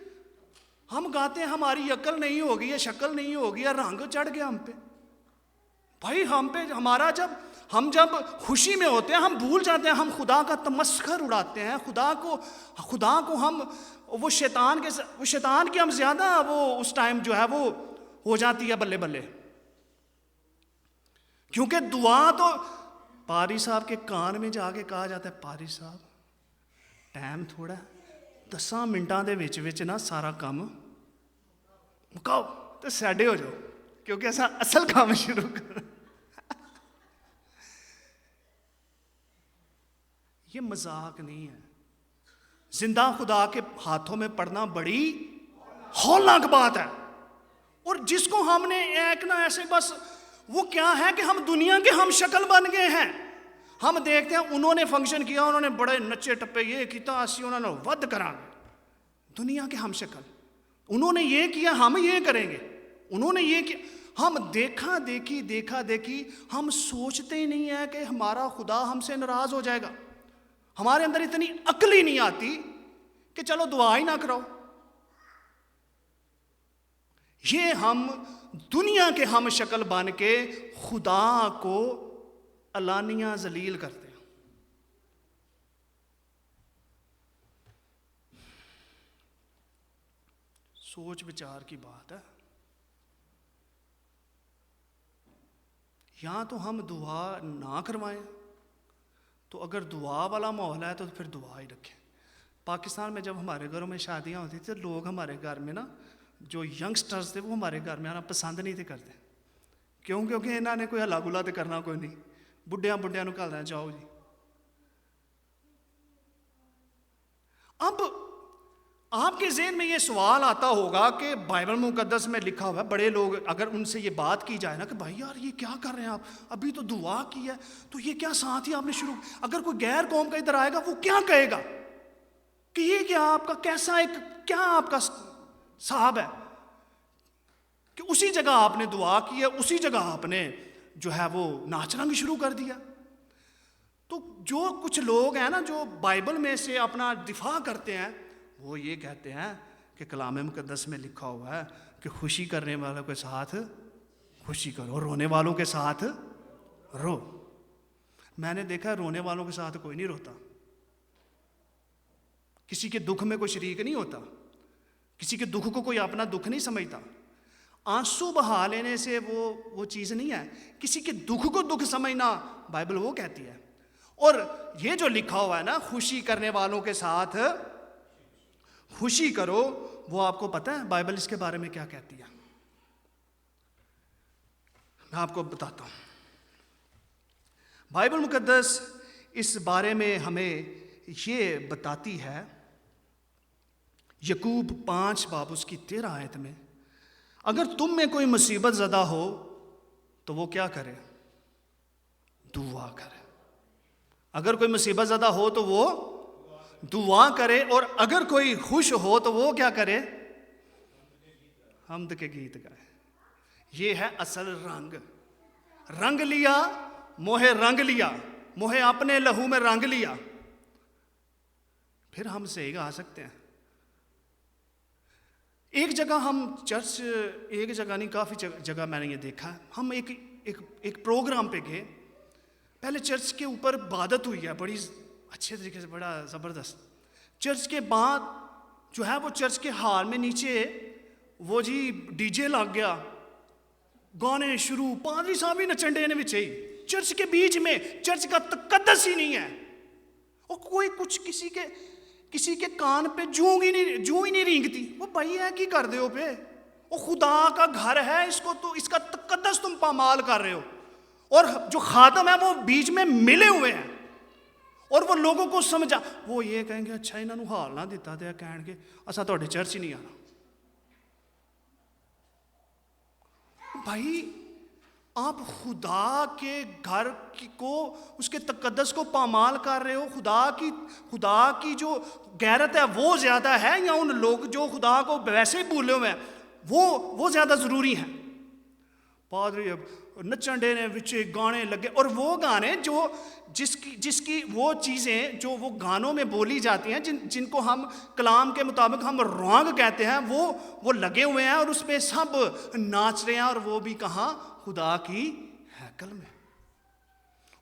ہم گاتے ہیں ہماری عقل نہیں ہوگی یا شکل نہیں ہوگی یا رنگ چڑھ گیا ہم پہ. بھائی ہم پہ ہمارا ہم جب خوشی میں ہوتے ہیں ہم بھول جاتے ہیں، ہم خدا کا تمسخر اڑاتے ہیں. خدا کو ہم وہ شیطان کی ہم زیادہ وہ اس ٹائم جو ہے وہ ہو جاتی ہے بلے بلے. کیونکہ دعا تو پادری صاحب کے کان میں جا کے کہا جاتا ہے، پادری صاحب ٹائم تھوڑا 10 منٹਾਂ ਦੇ ਵਿੱਚ ਨਾ ਸਾਰਾ ਕੰਮ ਮੁਕਾਓ ਤੇ ਸਾਡੇ ਹੋ ਜਾਓ, ਕਿਉਂਕਿ ਅਸਾਂ ਅਸਲ ਕੰਮ ਸ਼ੁਰੂ ਕਰ. یہ مذاق نہیں ہے. زندہ خدا کے ہاتھوں میں پڑنا بڑی ہولناک بات ہے. اور جس کو ہم نے ایک نہ ایسے بس وہ کیا ہے کہ ہم دنیا کے ہم شکل بن گئے ہیں. ہم دیکھتے ہیں انہوں نے فنکشن کیا, انہوں نے بڑے نچے ٹپے, یہ کیتا اسی انہوں نے ود کرا گے. دنیا کے ہم شکل, انہوں نے یہ کیا ہم یہ کریں گے, انہوں نے یہ کیا. ہم دیکھا دیکھی ہم سوچتے ہی نہیں ہیں کہ ہمارا خدا ہم سے ناراض ہو جائے گا. ہمارے اندر اتنی عقل ہی نہیں آتی کہ چلو دعا ہی نہ کرو. یہ ہم دنیا کے ہم شکل بن کے خدا کو علانیہ ذلیل کرتے ہیں. سوچ بچار کی بات ہے. یا تو ہم دعا نہ کروائیں, تو اگر دعا والا ماحول ہے تو پھر دعا ہی رکھیں. پاکستان میں جب ہمارے گھروں میں شادیاں ہوتی تھیں, لوگ ہمارے گھر میں نا, جو ینگسٹرز تھے وہ ہمارے گھر میں آنا پسند نہیں تھے کرتے. کیوں؟ کیونکہ انہوں نے کوئی ہلا گلا تو کرنا کوئی نہیں, بڈھیاں نو گھلنا جاؤ جی. اب آپ کے ذہن میں یہ سوال آتا ہوگا کہ بائبل مقدس میں لکھا ہوا ہے, بڑے لوگ اگر ان سے یہ بات کی جائے نا کہ بھائی یار یہ کیا کر رہے ہیں آپ, ابھی تو دعا کی ہے, تو یہ کیا ساتھ ہی آپ نے شروع, اگر کوئی غیر قوم کا ادھر آئے گا وہ کیا کہے گا کہ یہ کیا آپ کا کیسا ایک کیا آپ کا صاحب ہے کہ اسی جگہ آپ نے دعا کی ہے, اسی جگہ آپ نے جو ہے وہ ناچنا بھی شروع کر دیا. تو جو کچھ لوگ ہیں نا جو بائبل میں سے اپنا دفاع کرتے ہیں, وہ یہ کہتے ہیں کہ کلام مقدس میں لکھا ہوا ہے کہ خوشی کرنے والوں کے ساتھ خوشی کرو, رونے والوں کے ساتھ رو. میں نے دیکھا رونے والوں کے ساتھ کوئی نہیں روتا, کسی کے دکھ میں کوئی شریک نہیں ہوتا, کسی کے دکھ کو کوئی اپنا دکھ نہیں سمجھتا. آنسو بہا لینے سے وہ چیز نہیں ہے. کسی کے دکھ کو دکھ سمجھنا بائبل وہ کہتی ہے. اور یہ جو لکھا ہوا ہے نا خوشی کرنے والوں کے ساتھ خوشی کرو, وہ آپ کو پتہ ہے بائبل اس کے بارے میں کیا کہتی ہے؟ میں آپ کو بتاتا ہوں. بائبل مقدس اس بارے میں ہمیں یہ بتاتی ہے, یعقوب 5 باب اس کی 13 آیت میں, اگر تم میں کوئی مصیبت زدہ ہو تو وہ کیا کرے؟ دعا کرے. اگر کوئی مصیبت زدہ ہو تو وہ دعا کرے, اور اگر کوئی خوش ہو تو وہ کیا کرے؟ حمد کے گیت گائے. یہ ہے اصل رنگ. رنگ لیا, موہے رنگ لیا, موہے اپنے لہو میں رنگ لیا, پھر ہم سے گا سکتے ہیں. ایک جگہ ہم چرچ, ایک جگہ نہیں کافی جگہ میں نے یہ دیکھا, ہم ایک پروگرام پہ گئے. پہلے چرچ کے اوپر عبادت ہوئی ہے بڑی اچھے طریقے سے, بڑا زبردست. چرچ کے بعد جو ہے وہ چرچ کے ہال میں نیچے وہ جی ڈی جے لگ گیا, گانے شروع, پادری صاحب ہی نچنڈے نے بچے ہی چرچ کے بیچ میں. چرچ کا تقدس ہی نہیں ہے, اور کوئی کچھ کسی کے کان پہ جوں ہی نہیں رینگتی. وہ بھائی ہے کی کر دے ہو پہ, وہ خدا کا گھر ہے, اس کو تو اس کا تقدس تم پامال کر رہے ہو. اور جو خادم ہے وہ بیچ میں ملے ہوئے ہیں, اور وہ لوگوں کو سمجھا, وہ یہ کہیں گے اچھا انہوں نے حال نہ دیتا دیا, کہیں گے اسا تھوڑے چرچ ہی نہیں آنا. بھائی آپ خدا کے گھر کو, اس کے تقدس کو پامال کر رہے ہو. خدا کی جو غیرت ہے وہ زیادہ ہے, یا ان لوگ جو خدا کو ویسے ہی بھولے ہوئے ہیں وہ زیادہ ضروری ہیں؟ پادری نچن ڈے نے وچے گانے لگے, اور وہ گانے جو جس کی وہ چیزیں جو وہ گانوں میں بولی جاتی ہیں, جن کو ہم کلام کے مطابق ہم رانگ کہتے ہیں, وہ لگے ہوئے ہیں, اور اس پہ سب ناچ رہے ہیں, اور وہ بھی کہاں؟ خدا کی ہیکل میں.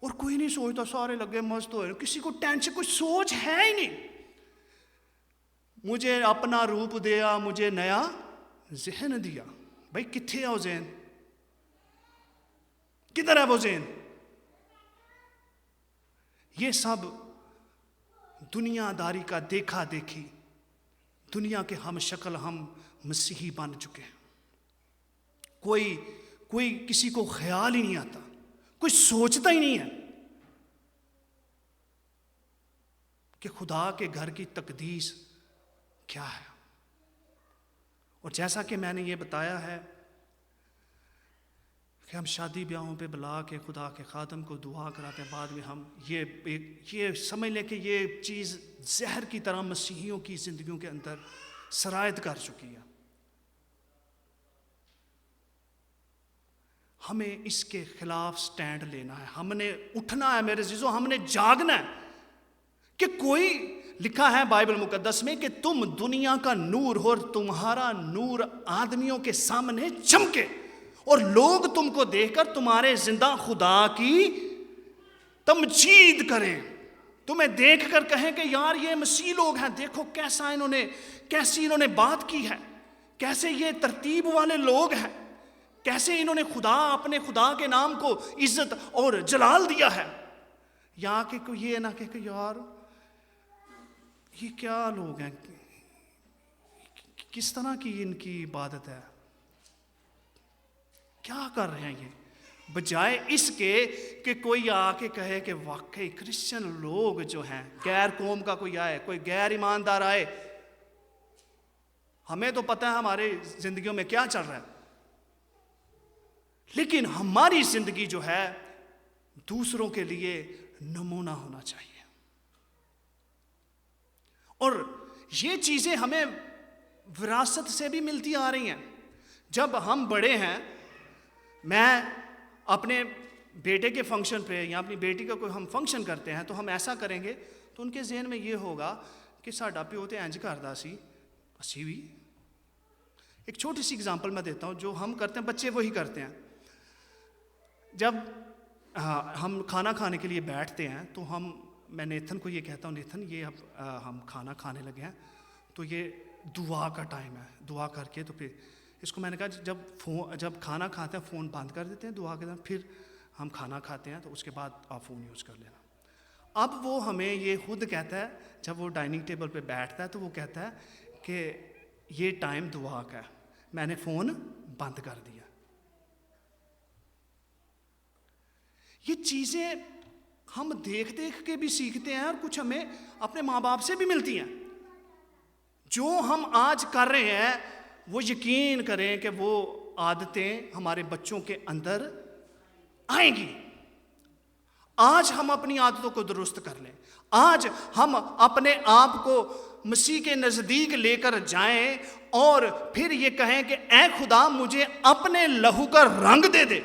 اور کوئی نہیں سوچتا, سارے لگے مست ہوئے, کسی کو ٹینشن, کوئی سوچ ہے ہی نہیں. مجھے اپنا روپ دیا, مجھے نیا ذہن دیا. بھائی کتھے ہے وہ ذہن؟ کدھر ہے وہ ذہن؟ یہ سب دنیا داری کا دیکھا دیکھی, دنیا کے ہم شکل ہم مسیحی بن چکے ہیں. کوئی کسی کو خیال ہی نہیں آتا, کوئی سوچتا ہی نہیں ہے کہ خدا کے گھر کی تقدیس کیا ہے. اور جیسا کہ میں نے یہ بتایا ہے, کہ ہم شادی بیاہوں پہ بلا کے خدا کے خادم کو دعا کراتے ہیں، بعد میں ہم یہ سمجھ لیں کہ یہ چیز زہر کی طرح مسیحیوں کی زندگیوں کے اندر سرایت کر چکی ہے۔ ہمیں اس کے خلاف سٹینڈ لینا ہے، ہم نے اٹھنا ہے میرے عزیزو، ہم نے جاگنا ہے کہ کوئی لکھا ہے بائبل مقدس میں کہ تم دنیا کا نور ہو اور تمہارا نور آدمیوں کے سامنے چمکے اور لوگ تم کو دیکھ کر تمہارے زندہ خدا کی تمجید کریں، تمہیں دیکھ کر کہیں کہ یار یہ مسیح لوگ ہیں، دیکھو کیسی انہوں نے بات کی ہے، کیسے یہ ترتیب والے لوگ ہیں، کیسے انہوں نے اپنے خدا کے نام کو عزت اور جلال دیا ہے۔ یا کہ کوئی یہ نہ کہ یار یہ کیا لوگ ہیں، کس طرح کی ان کی عبادت ہے، کیا کر رہے ہیں یہ، بجائے اس کے کہ کوئی آ کے کہے کہ واقعی کرسچن لوگ جو ہیں، غیر قوم کا کوئی آئے، کوئی غیر ایماندار آئے، ہمیں تو پتہ ہے ہمارے زندگیوں میں کیا چل رہا ہے، لیکن ہماری زندگی جو ہے دوسروں کے لیے نمونہ ہونا چاہیے۔ اور یہ چیزیں ہمیں وراثت سے بھی ملتی آ رہی ہیں۔ جب ہم بڑے ہیں، میں اپنے بیٹے کے فنکشن پہ یا اپنی بیٹی کا کوئی ہم فنکشن کرتے ہیں تو ہم ایسا کریں گے تو ان کے ذہن میں یہ ہوگا کہ ساڈا پیو تے انج کردا سی، اسی بھی۔ ایک چھوٹی سی اگزامپل میں دیتا ہوں، جو ہم کرتے ہیں بچے وہی کرتے ہیں۔ جب ہم کھانا کھانے کے لیے بیٹھتے ہیں تو میں نیتھن کو یہ کہتا ہوں، نیتھن یہ اب ہم کھانا کھانے لگے ہیں تو یہ دعا کا ٹائم ہے، دعا کر کے تو پھر اس کو میں نے کہا جب کھانا کھاتے ہیں فون بند کر دیتے ہیں دعا کے دوران، پھر ہم کھانا کھاتے ہیں تو اس کے بعد آپ فون یوز کر لینا۔ اب وہ ہمیں یہ خود کہتا ہے، جب وہ ڈائننگ ٹیبل پہ بیٹھتا ہے تو وہ کہتا ہے کہ یہ ٹائم دعا کا ہے، میں نے فون بند کر دیا۔ یہ چیزیں ہم دیکھ کے بھی سیکھتے ہیں اور کچھ ہمیں اپنے ماں باپ سے بھی ملتی ہیں۔ جو ہم آج کر رہے ہیں وہ یقین کریں کہ وہ عادتیں ہمارے بچوں کے اندر آئیں گی۔ آج ہم اپنی عادتوں کو درست کر لیں، آج ہم اپنے آپ کو مسیح کے نزدیک لے کر جائیں اور پھر یہ کہیں کہ اے خدا مجھے اپنے لہو کا رنگ دے دے،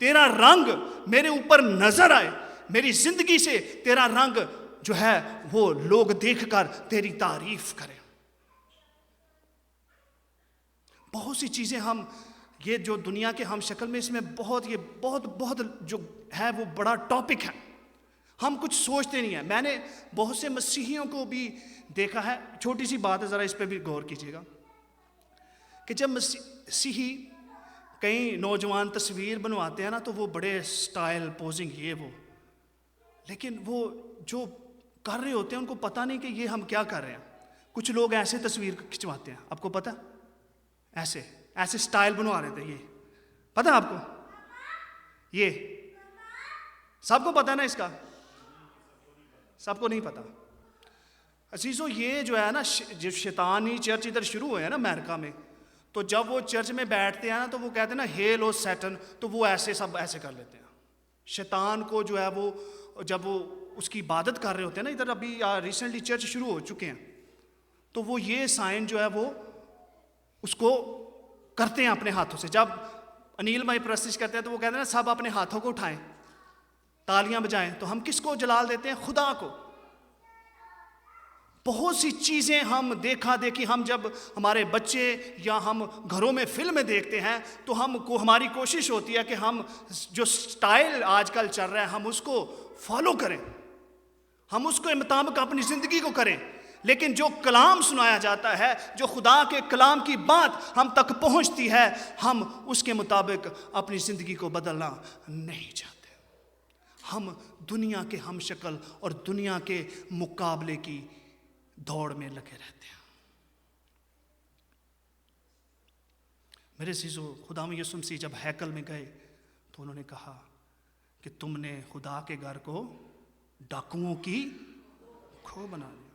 تیرا رنگ میرے اوپر نظر آئے، میری زندگی سے تیرا رنگ جو ہے وہ لوگ دیکھ کر تیری تعریف کریں۔ بہت سی چیزیں ہم یہ جو دنیا کے ہم شکل میں اس میں بہت جو ہے وہ بڑا ٹاپک ہے، ہم کچھ سوچتے نہیں ہیں۔ میں نے بہت سے مسیحیوں کو بھی دیکھا ہے، چھوٹی سی بات ہے ذرا اس پہ بھی غور کیجیے گا، کہ جب مسیحی کئی نوجوان تصویر بنواتے ہیں نا تو وہ بڑے سٹائل پوزنگ یہ وہ، لیکن وہ جو کر رہے ہوتے ہیں ان کو پتہ نہیں کہ یہ ہم کیا کر رہے ہیں۔ کچھ لوگ ایسے تصویر کھنچواتے ہیں، آپ کو پتہ، ایسے سٹائل بنوا رہے تھے، یہ پتہ آپ کو، یہ سب کو پتہ نا، اس کا سب کو نہیں پتہ۔ عزیزو یہ جو ہے نا جو شیطانی چرچ ادھر شروع ہوئے ہیں نا امریکہ میں، تو جب وہ چرچ میں بیٹھتے ہیں نا تو وہ کہتے ہیں نا ہیل او سیٹن، تو وہ سب ایسے کر لیتے ہیں۔ شیطان کو جو ہے وہ جب وہ اس کی عبادت کر رہے ہوتے ہیں نا، ادھر ابھی ریسنٹلی چرچ شروع ہو چکے ہیں، تو وہ یہ سائن جو ہے وہ اس کو کرتے ہیں اپنے ہاتھوں سے۔ جب انیل بھائی پرستش کرتے ہیں تو وہ کہتے ہیں نا سب اپنے ہاتھوں کو اٹھائیں، تالیاں بجائیں، تو ہم کس کو جلال دیتے ہیں؟ خدا کو۔ بہت سی چیزیں ہم دیکھا دیکھی، ہم جب ہمارے بچے یا ہم گھروں میں فلمیں دیکھتے ہیں تو ہماری کوشش ہوتی ہے کہ ہم جو سٹائل آج کل چل رہا ہے ہم اس کو فالو کریں، ہم اس کے مطابق اپنی زندگی کو کریں، لیکن جو کلام سنایا جاتا ہے، جو خدا کے کلام کی بات ہم تک پہنچتی ہے، ہم اس کے مطابق اپنی زندگی کو بدلنا نہیں چاہتے۔ ہم دنیا کے ہم شکل اور دنیا کے مقابلے کی دوڑ میں لگے رہتے ہیں۔ میرے عزیزو، خدا یسوع مسیح جب ہیکل میں گئے تو انہوں نے کہا کہ تم نے خدا کے گھر کو ڈاکوؤں کی کھو بنا دیا۔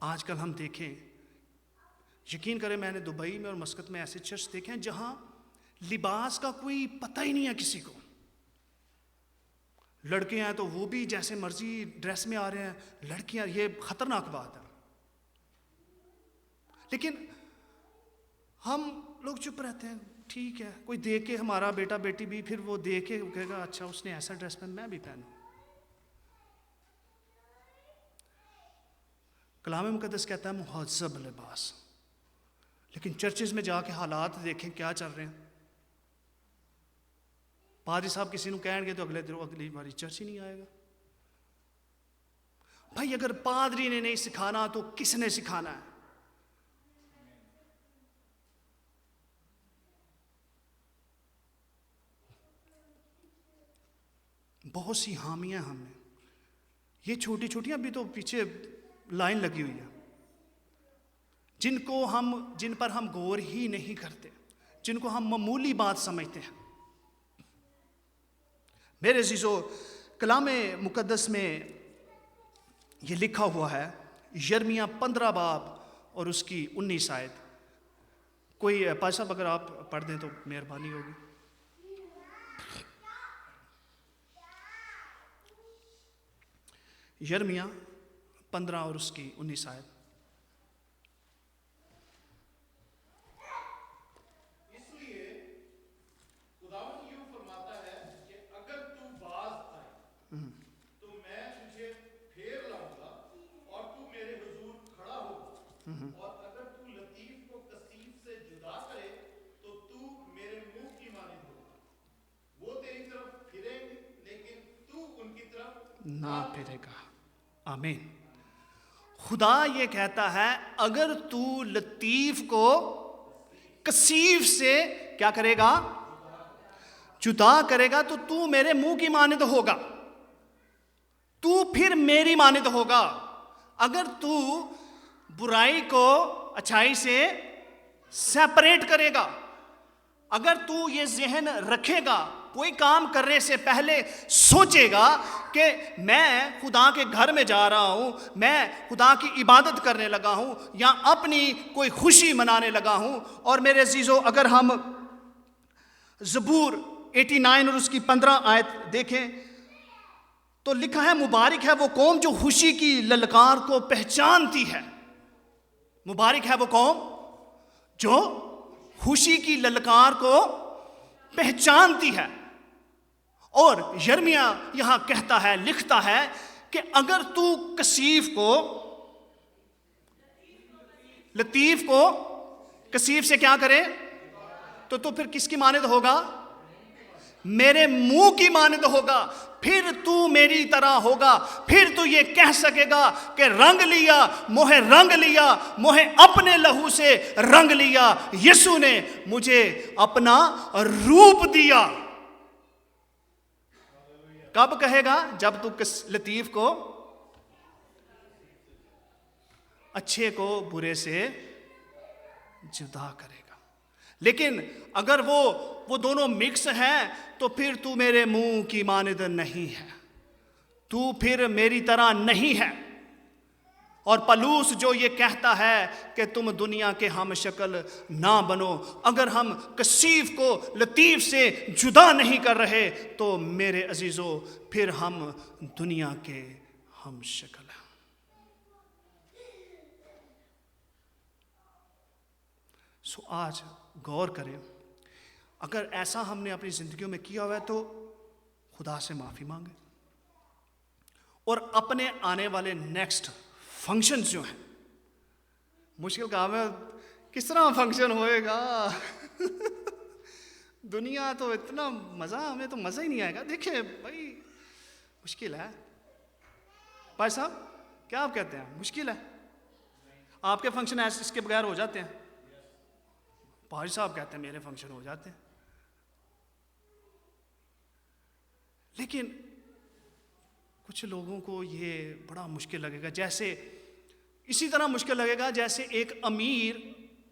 آج کل ہم دیکھیں یقین کریں میں نے دبئی میں اور مسقط میں ایسے چرچ دیکھے ہیں جہاں لباس کا کوئی پتہ ہی نہیں ہے کسی کو. لڑکے ہیں تو وہ بھی جیسے مرضی ڈریس میں آ رہے ہیں, لڑکیاں, یہ خطرناک بات ہے. لیکن ہم لوگ چپ رہتے ہیں, ٹھیک ہے, کوئی دیکھ کے ہمارا بیٹا بیٹی بھی پھر وہ دیکھ کے کہے گا اچھا اس نے ایسا ڈریس پہنا, میں بھی پہنوں. کلام مقدس کہتا ہے مہذب لباس. لیکن چرچز میں جا کے حالات دیکھیں کیا چل رہے ہیں. پادری صاحب کسی کو کہیں گے تو اگلی باری چرچ ہی نہیں آئے گا. بھائی اگر پادری نے نہیں سکھانا تو کس نے سکھانا ہے؟ بہت سی حامیاں ہم نے, یہ چھوٹی چھوٹیاں بھی تو پیچھے لائن لگی ہوئی ہے جن پر ہم غور ہی نہیں کرتے, جن کو ہم معمولی بات سمجھتے ہیں. میرے عزیزو, کلام مقدس میں یہ لکھا ہوا ہے, یرمیہ 15 باب اور اس کی 19 آیت. کوئی پاس صاحب اگر آپ پڑھ دیں تو مہربانی ہوگی. یرمیہ 15 اور اس کی 19 آیت. نہ پھرے گا. آمین. خدا یہ کہتا ہے اگر تو لطیف کو کثیف سے کیا کرے گا, جدا کرے گا, تو تو میرے منہ کی مانند ہوگا, تو پھر میری مانند ہوگا. اگر تو برائی کو اچھائی سے سیپریٹ کرے گا, اگر تو یہ ذہن رکھے گا, کوئی کام کرنے سے پہلے سوچے گا کہ میں خدا کے گھر میں جا رہا ہوں, میں خدا کی عبادت کرنے لگا ہوں, یا اپنی کوئی خوشی منانے لگا ہوں. اور میرے عزیزو, اگر ہم زبور 89 اور اس کی 15 آیت دیکھیں تو لکھا ہے مبارک ہے وہ قوم جو خوشی کی للکار کو پہچانتی ہے. مبارک ہے وہ قوم جو خوشی کی للکار کو پہچانتی ہے. اور یرمیہ یہاں کہتا ہے, لکھتا ہے کہ اگر تو کثیف کو, لطیف کو کثیف سے کیا کرے, تو پھر کس کی مانند ہوگا, میرے منہ کی مانند ہوگا. پھر تو میری طرح ہوگا. پھر تو یہ کہہ سکے گا کہ رنگ لیا موہ اپنے لہو سے رنگ لیا, یسوع نے مجھے اپنا روپ دیا. کب کہے گا, جب تو لطیف کو, اچھے کو برے سے جدا کرے گا. لیکن اگر وہ دونوں مکس ہیں تو پھر تو میرے منہ کی مانند نہیں ہے, تو پھر میری طرح نہیں ہے. اور پلوس جو یہ کہتا ہے کہ تم دنیا کے ہم شکل نہ بنو, اگر ہم کثیف کو لطیف سے جدا نہیں کر رہے تو میرے عزیزو پھر ہم دنیا کے ہم شکل ہیں. سو آج غور کریں, اگر ایسا ہم نے اپنی زندگیوں میں کیا ہوا ہے تو خدا سے معافی مانگیں, اور اپنے آنے والے نیکسٹ فنکشنز جو ہیں, مشکل کام ہے, کس طرح فنکشن ہوئے گا دنیا تو اتنا مزہ, ہمیں تو مزہ ہی نہیں آئے گا. دیکھیں بھائی مشکل ہے. بھائی صاحب کیا آپ کہتے ہیں, مشکل ہے؟ آپ کے فنکشن ایسے اس کے بغیر ہو جاتے ہیں؟ بھائی صاحب کہتے ہیں میرے فنکشن ہو جاتے ہیں. لیکن کچھ لوگوں کو یہ بڑا مشکل لگے گا, جیسے اسی طرح مشکل لگے گا جیسے ایک امیر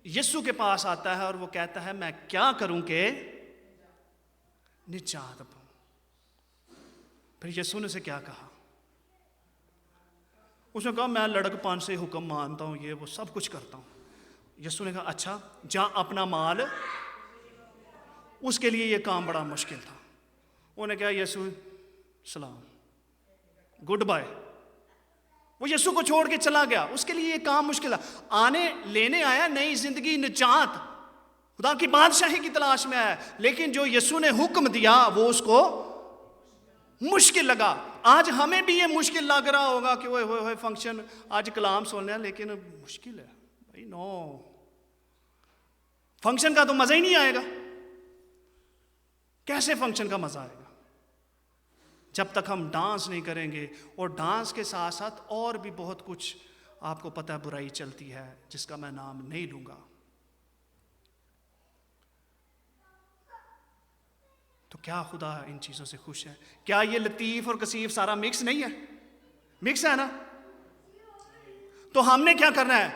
یسوع کے پاس آتا ہے اور وہ کہتا ہے میں کیا کروں کہ نجات پاؤں. پھر یسوع نے اسے کیا کہا, اس نے کہا میں لڑک پان سے حکم مانتا ہوں, یہ وہ سب کچھ کرتا ہوں. یسوع نے کہا اچھا جا اپنا مال، اس کے لیے یہ کام بڑا مشکل تھا. انہوں نے کہا یسوع سلام، گڈ بائے. وہ یسوع کو چھوڑ کے چلا گیا. اس کے لیے یہ کام مشکل تھا. لینے آیا نئی زندگی، نجات، خدا کی بادشاہی کی تلاش میں آیا. لیکن جو یسوع نے حکم دیا وہ اس کو مشکل لگا. آج ہمیں بھی یہ مشکل لگ رہا ہوگا کہ وہ فنکشن آج کلام سننا ہے لیکن مشکل ہے بھائی. نو، فنکشن کا تو مزہ ہی نہیں آئے گا. کیسے فنکشن کا مزہ آئے گا جب تک ہم ڈانس نہیں کریں گے؟ اور ڈانس کے ساتھ ساتھ اور بھی بہت کچھ آپ کو پتہ ہے برائی چلتی ہے جس کا میں نام نہیں لوں گا. تو کیا خدا ان چیزوں سے خوش ہے؟ کیا یہ لطیف اور کثیف سارا مکس نہیں ہے؟ مکس ہے نا. تو ہم نے کیا کرنا ہے؟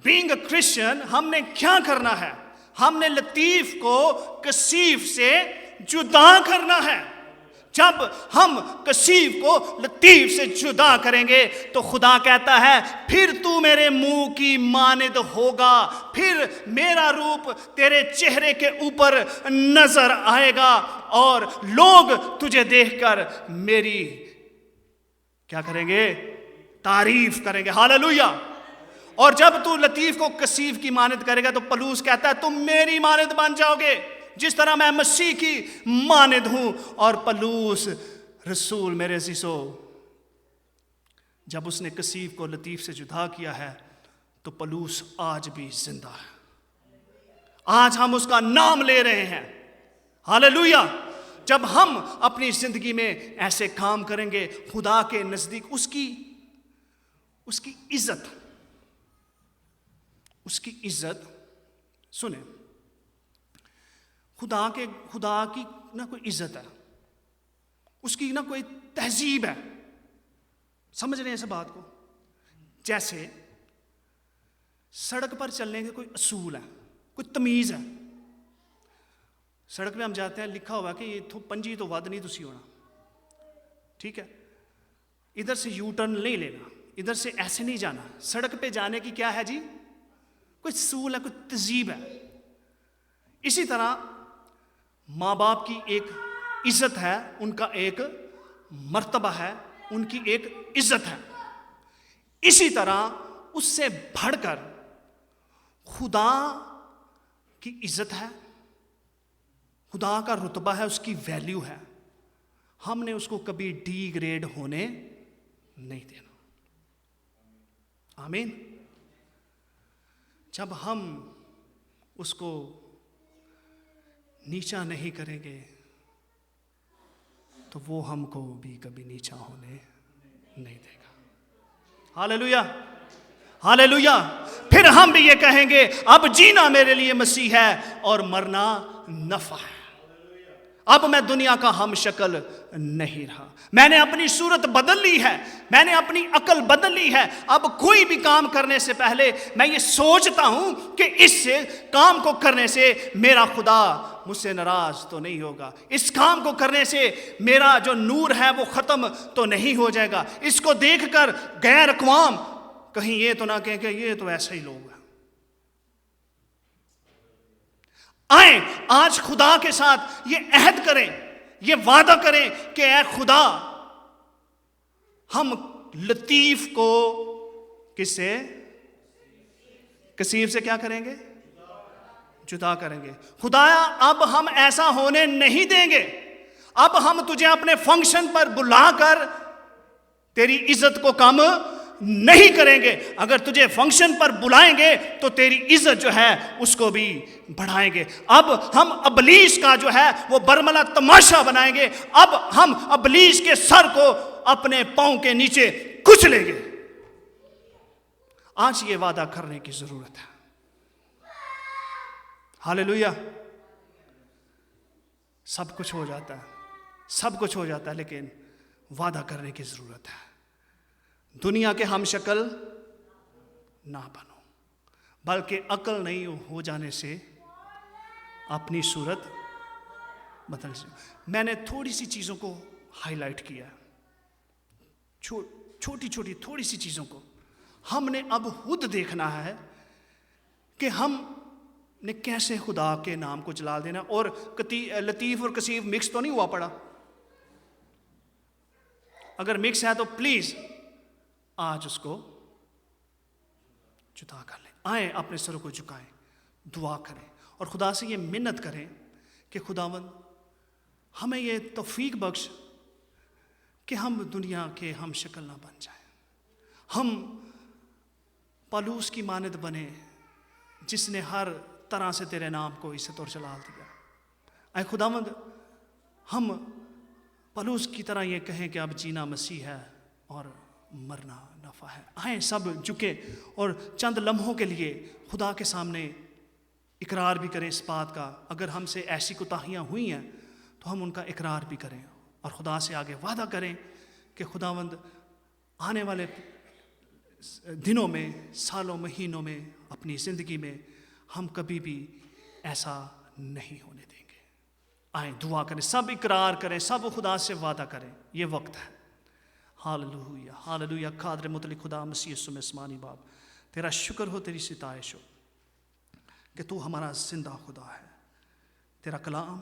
بینگ اے کرسچن ہم نے کیا کرنا ہے؟ ہم نے لطیف کو کثیف سے جدا کرنا ہے. جب ہم کثیف کو لطیف سے جدا کریں گے تو خدا کہتا ہے پھر تو میرے منہ کی مانند ہوگا، پھر میرا روپ تیرے چہرے کے اوپر نظر آئے گا اور لوگ تجھے دیکھ کر میری کیا کریں گے؟ تعریف کریں گے. ہاللویا. اور جب تو لطیف کو کثیف کی مانند کرے گا تو پلوس کہتا ہے تم میری مانند بن جاؤ گے جس طرح میں مسیح کی مانند ہوں. اور پلوس رسول میرے عزیزو جب اس نے کثیف کو لطیف سے جدا کیا ہے تو پلوس آج بھی زندہ ہے. آج ہم اس کا نام لے رہے ہیں. ہاللویا. جب ہم اپنی زندگی میں ایسے کام کریں گے خدا کے نزدیک اس کی عزت سنیں، خدا کی نہ کوئی عزت ہے، اس کی نہ کوئی تہذیب ہے. سمجھ رہے ہیں اس بات کو؟ جیسے سڑک پر چلنے کے کوئی اصول ہیں، کوئی تمیز ہے. سڑک پہ ہم جاتے ہیں لکھا ہوا کہ یہ پنجی تو ود نہیں تسی ہونا، ٹھیک ہے، ادھر سے یو ٹرن نہیں لینا، ادھر سے ایسے نہیں جانا. سڑک پہ جانے کی کیا ہے جی؟ کوئی اصول ہے، کوئی تہذیب ہے. اسی طرح ماں باپ کی ایک عزت ہے، ان کا ایک مرتبہ ہے، ان کی ایک عزت ہے. اسی طرح اس سے بڑھ کر خدا کی عزت ہے، خدا کا رتبہ ہے، اس کی ویلیو ہے. ہم نے اس کو کبھی ڈی گریڈ ہونے نہیں دینا. آمین. جب ہم اس کو نیچا نہیں کریں گے تو وہ ہم کو بھی کبھی نیچا ہونے نہیں دے گا. ہاللویا. ہاللویا. پھر ہم بھی یہ کہیں گے اب جینا میرے لیے مسیح ہے اور مرنا نفع ہے. اب میں دنیا کا ہم شکل نہیں رہا، میں نے اپنی صورت بدل لی ہے، میں نے اپنی عقل بدل لی ہے. اب کوئی بھی کام کرنے سے پہلے میں یہ سوچتا ہوں کہ اس سے کام کو کرنے سے میرا خدا مجھ سے ناراض تو نہیں ہوگا، اس کام کو کرنے سے میرا جو نور ہے وہ ختم تو نہیں ہو جائے گا. اس کو دیکھ کر غیر اقوام کہیں یہ تو نہ کہیں کہ یہ تو ایسے ہی لوگ ہیں. آئیں آج خدا کے ساتھ یہ عہد کریں، یہ وعدہ کریں کہ اے خدا ہم لطیف کو کس سے؟ کثیف سے کیا کریں گے؟ جدا کریں گے. خدایا اب ہم ایسا ہونے نہیں دیں گے. اب ہم تجھے اپنے فنکشن پر بلا کر تیری عزت کو کم نہیں کریں گے. اگر تجھے فنکشن پر بلائیں گے تو تیری عزت جو ہے اس کو بھی بڑھائیں گے. اب ہم ابلیس کا جو ہے وہ برملا تماشا بنائیں گے. اب ہم ابلیس کے سر کو اپنے پاؤں کے نیچے کچلیں گے. آج یہ وعدہ کرنے کی ضرورت ہے. ہاللویا. سب کچھ ہو جاتا ہے، سب کچھ ہو جاتا ہے، لیکن وعدہ کرنے کی ضرورت ہے. دنیا کے ہم شکل نہ بنو، بلکہ عقل نہیں ہو جانے سے اپنی صورت بدل جائے. میں نے تھوڑی سی چیزوں کو ہائی لائٹ کیا، چھوٹی چھوٹی تھوڑی سی چیزوں کو. ہم نے اب خود دیکھنا ہے کہ ہم نے کیسے خدا کے نام کو جلال دینا. اور لطیف اور کثیف مکس تو نہیں ہوا پڑا؟ اگر مکس ہے تو پلیز آج اس کو جدا کر لیں. آئیں اپنے سروں کو جھکائیں, دعا کریں اور خدا سے یہ منت کریں کہ خداوند ہمیں یہ توفیق بخش کہ ہم دنیا کے ہم شکل نہ بن جائیں. ہم پالوس کی مانند بنے جس نے ہر طرح سے تیرے نام کو عزت اور جلال دیا. اے خداوند ہم پالوس کی طرح یہ کہیں کہ اب جینا مسیح ہے اور مرنا نفع ہے. آئیں سب جھکے اور چند لمحوں کے لیے خدا کے سامنے اقرار بھی کریں اس بات کا. اگر ہم سے ایسی کوتاہیاں ہوئی ہیں تو ہم ان کا اقرار بھی کریں اور خدا سے آگے وعدہ کریں کہ خداوند آنے والے دنوں میں, سالوں, مہینوں میں, اپنی زندگی میں ہم کبھی بھی ایسا نہیں ہونے دیں گے. آئیں دعا کریں, سب اقرار کریں, سب خدا سے وعدہ کریں. یہ وقت ہے. Hallelujah hallelujah. قادر مطلق خدا مسیح یسوع میں آسمانی باپ, تیرا شکر ہو, تیری ستائش ہو کہ تو ہمارا زندہ خدا ہے. تیرا کلام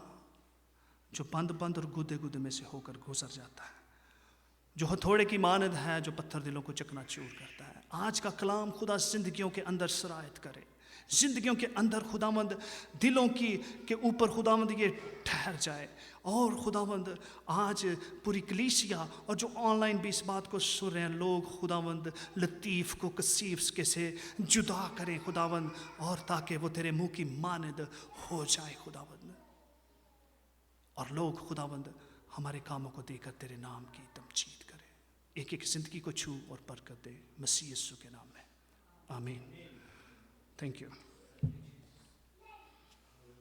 جو بند بند اور گودے گودے میں سے ہو کر گزر جاتا ہے, جو ہتھوڑے کی مانند ہے, جو پتھر دلوں کو چکنا چور کرتا ہے. آج کا کلام خدا زندگیوں کے اندر سرایت کرے, زندگیوں کے اندر خداوند دلوں کی کے اوپر خداوند یہ ٹھہر جائے. اور خداوند آج پوری کلیسیا اور جو آن لائن بھی اس بات کو سن رہے ہیں لوگ, خداوند لطیف کو کثیف کے سے جدا کریں خداوند, اور تاکہ وہ تیرے منہ کی مانند ہو جائے خداوند, اور لوگ خداوند ہمارے کاموں کو دے کر تیرے نام کی تمجید کریں. ایک ایک زندگی کو چھو اور برکت دے مسیح یسوع کے نام میں, آمین. Thank you.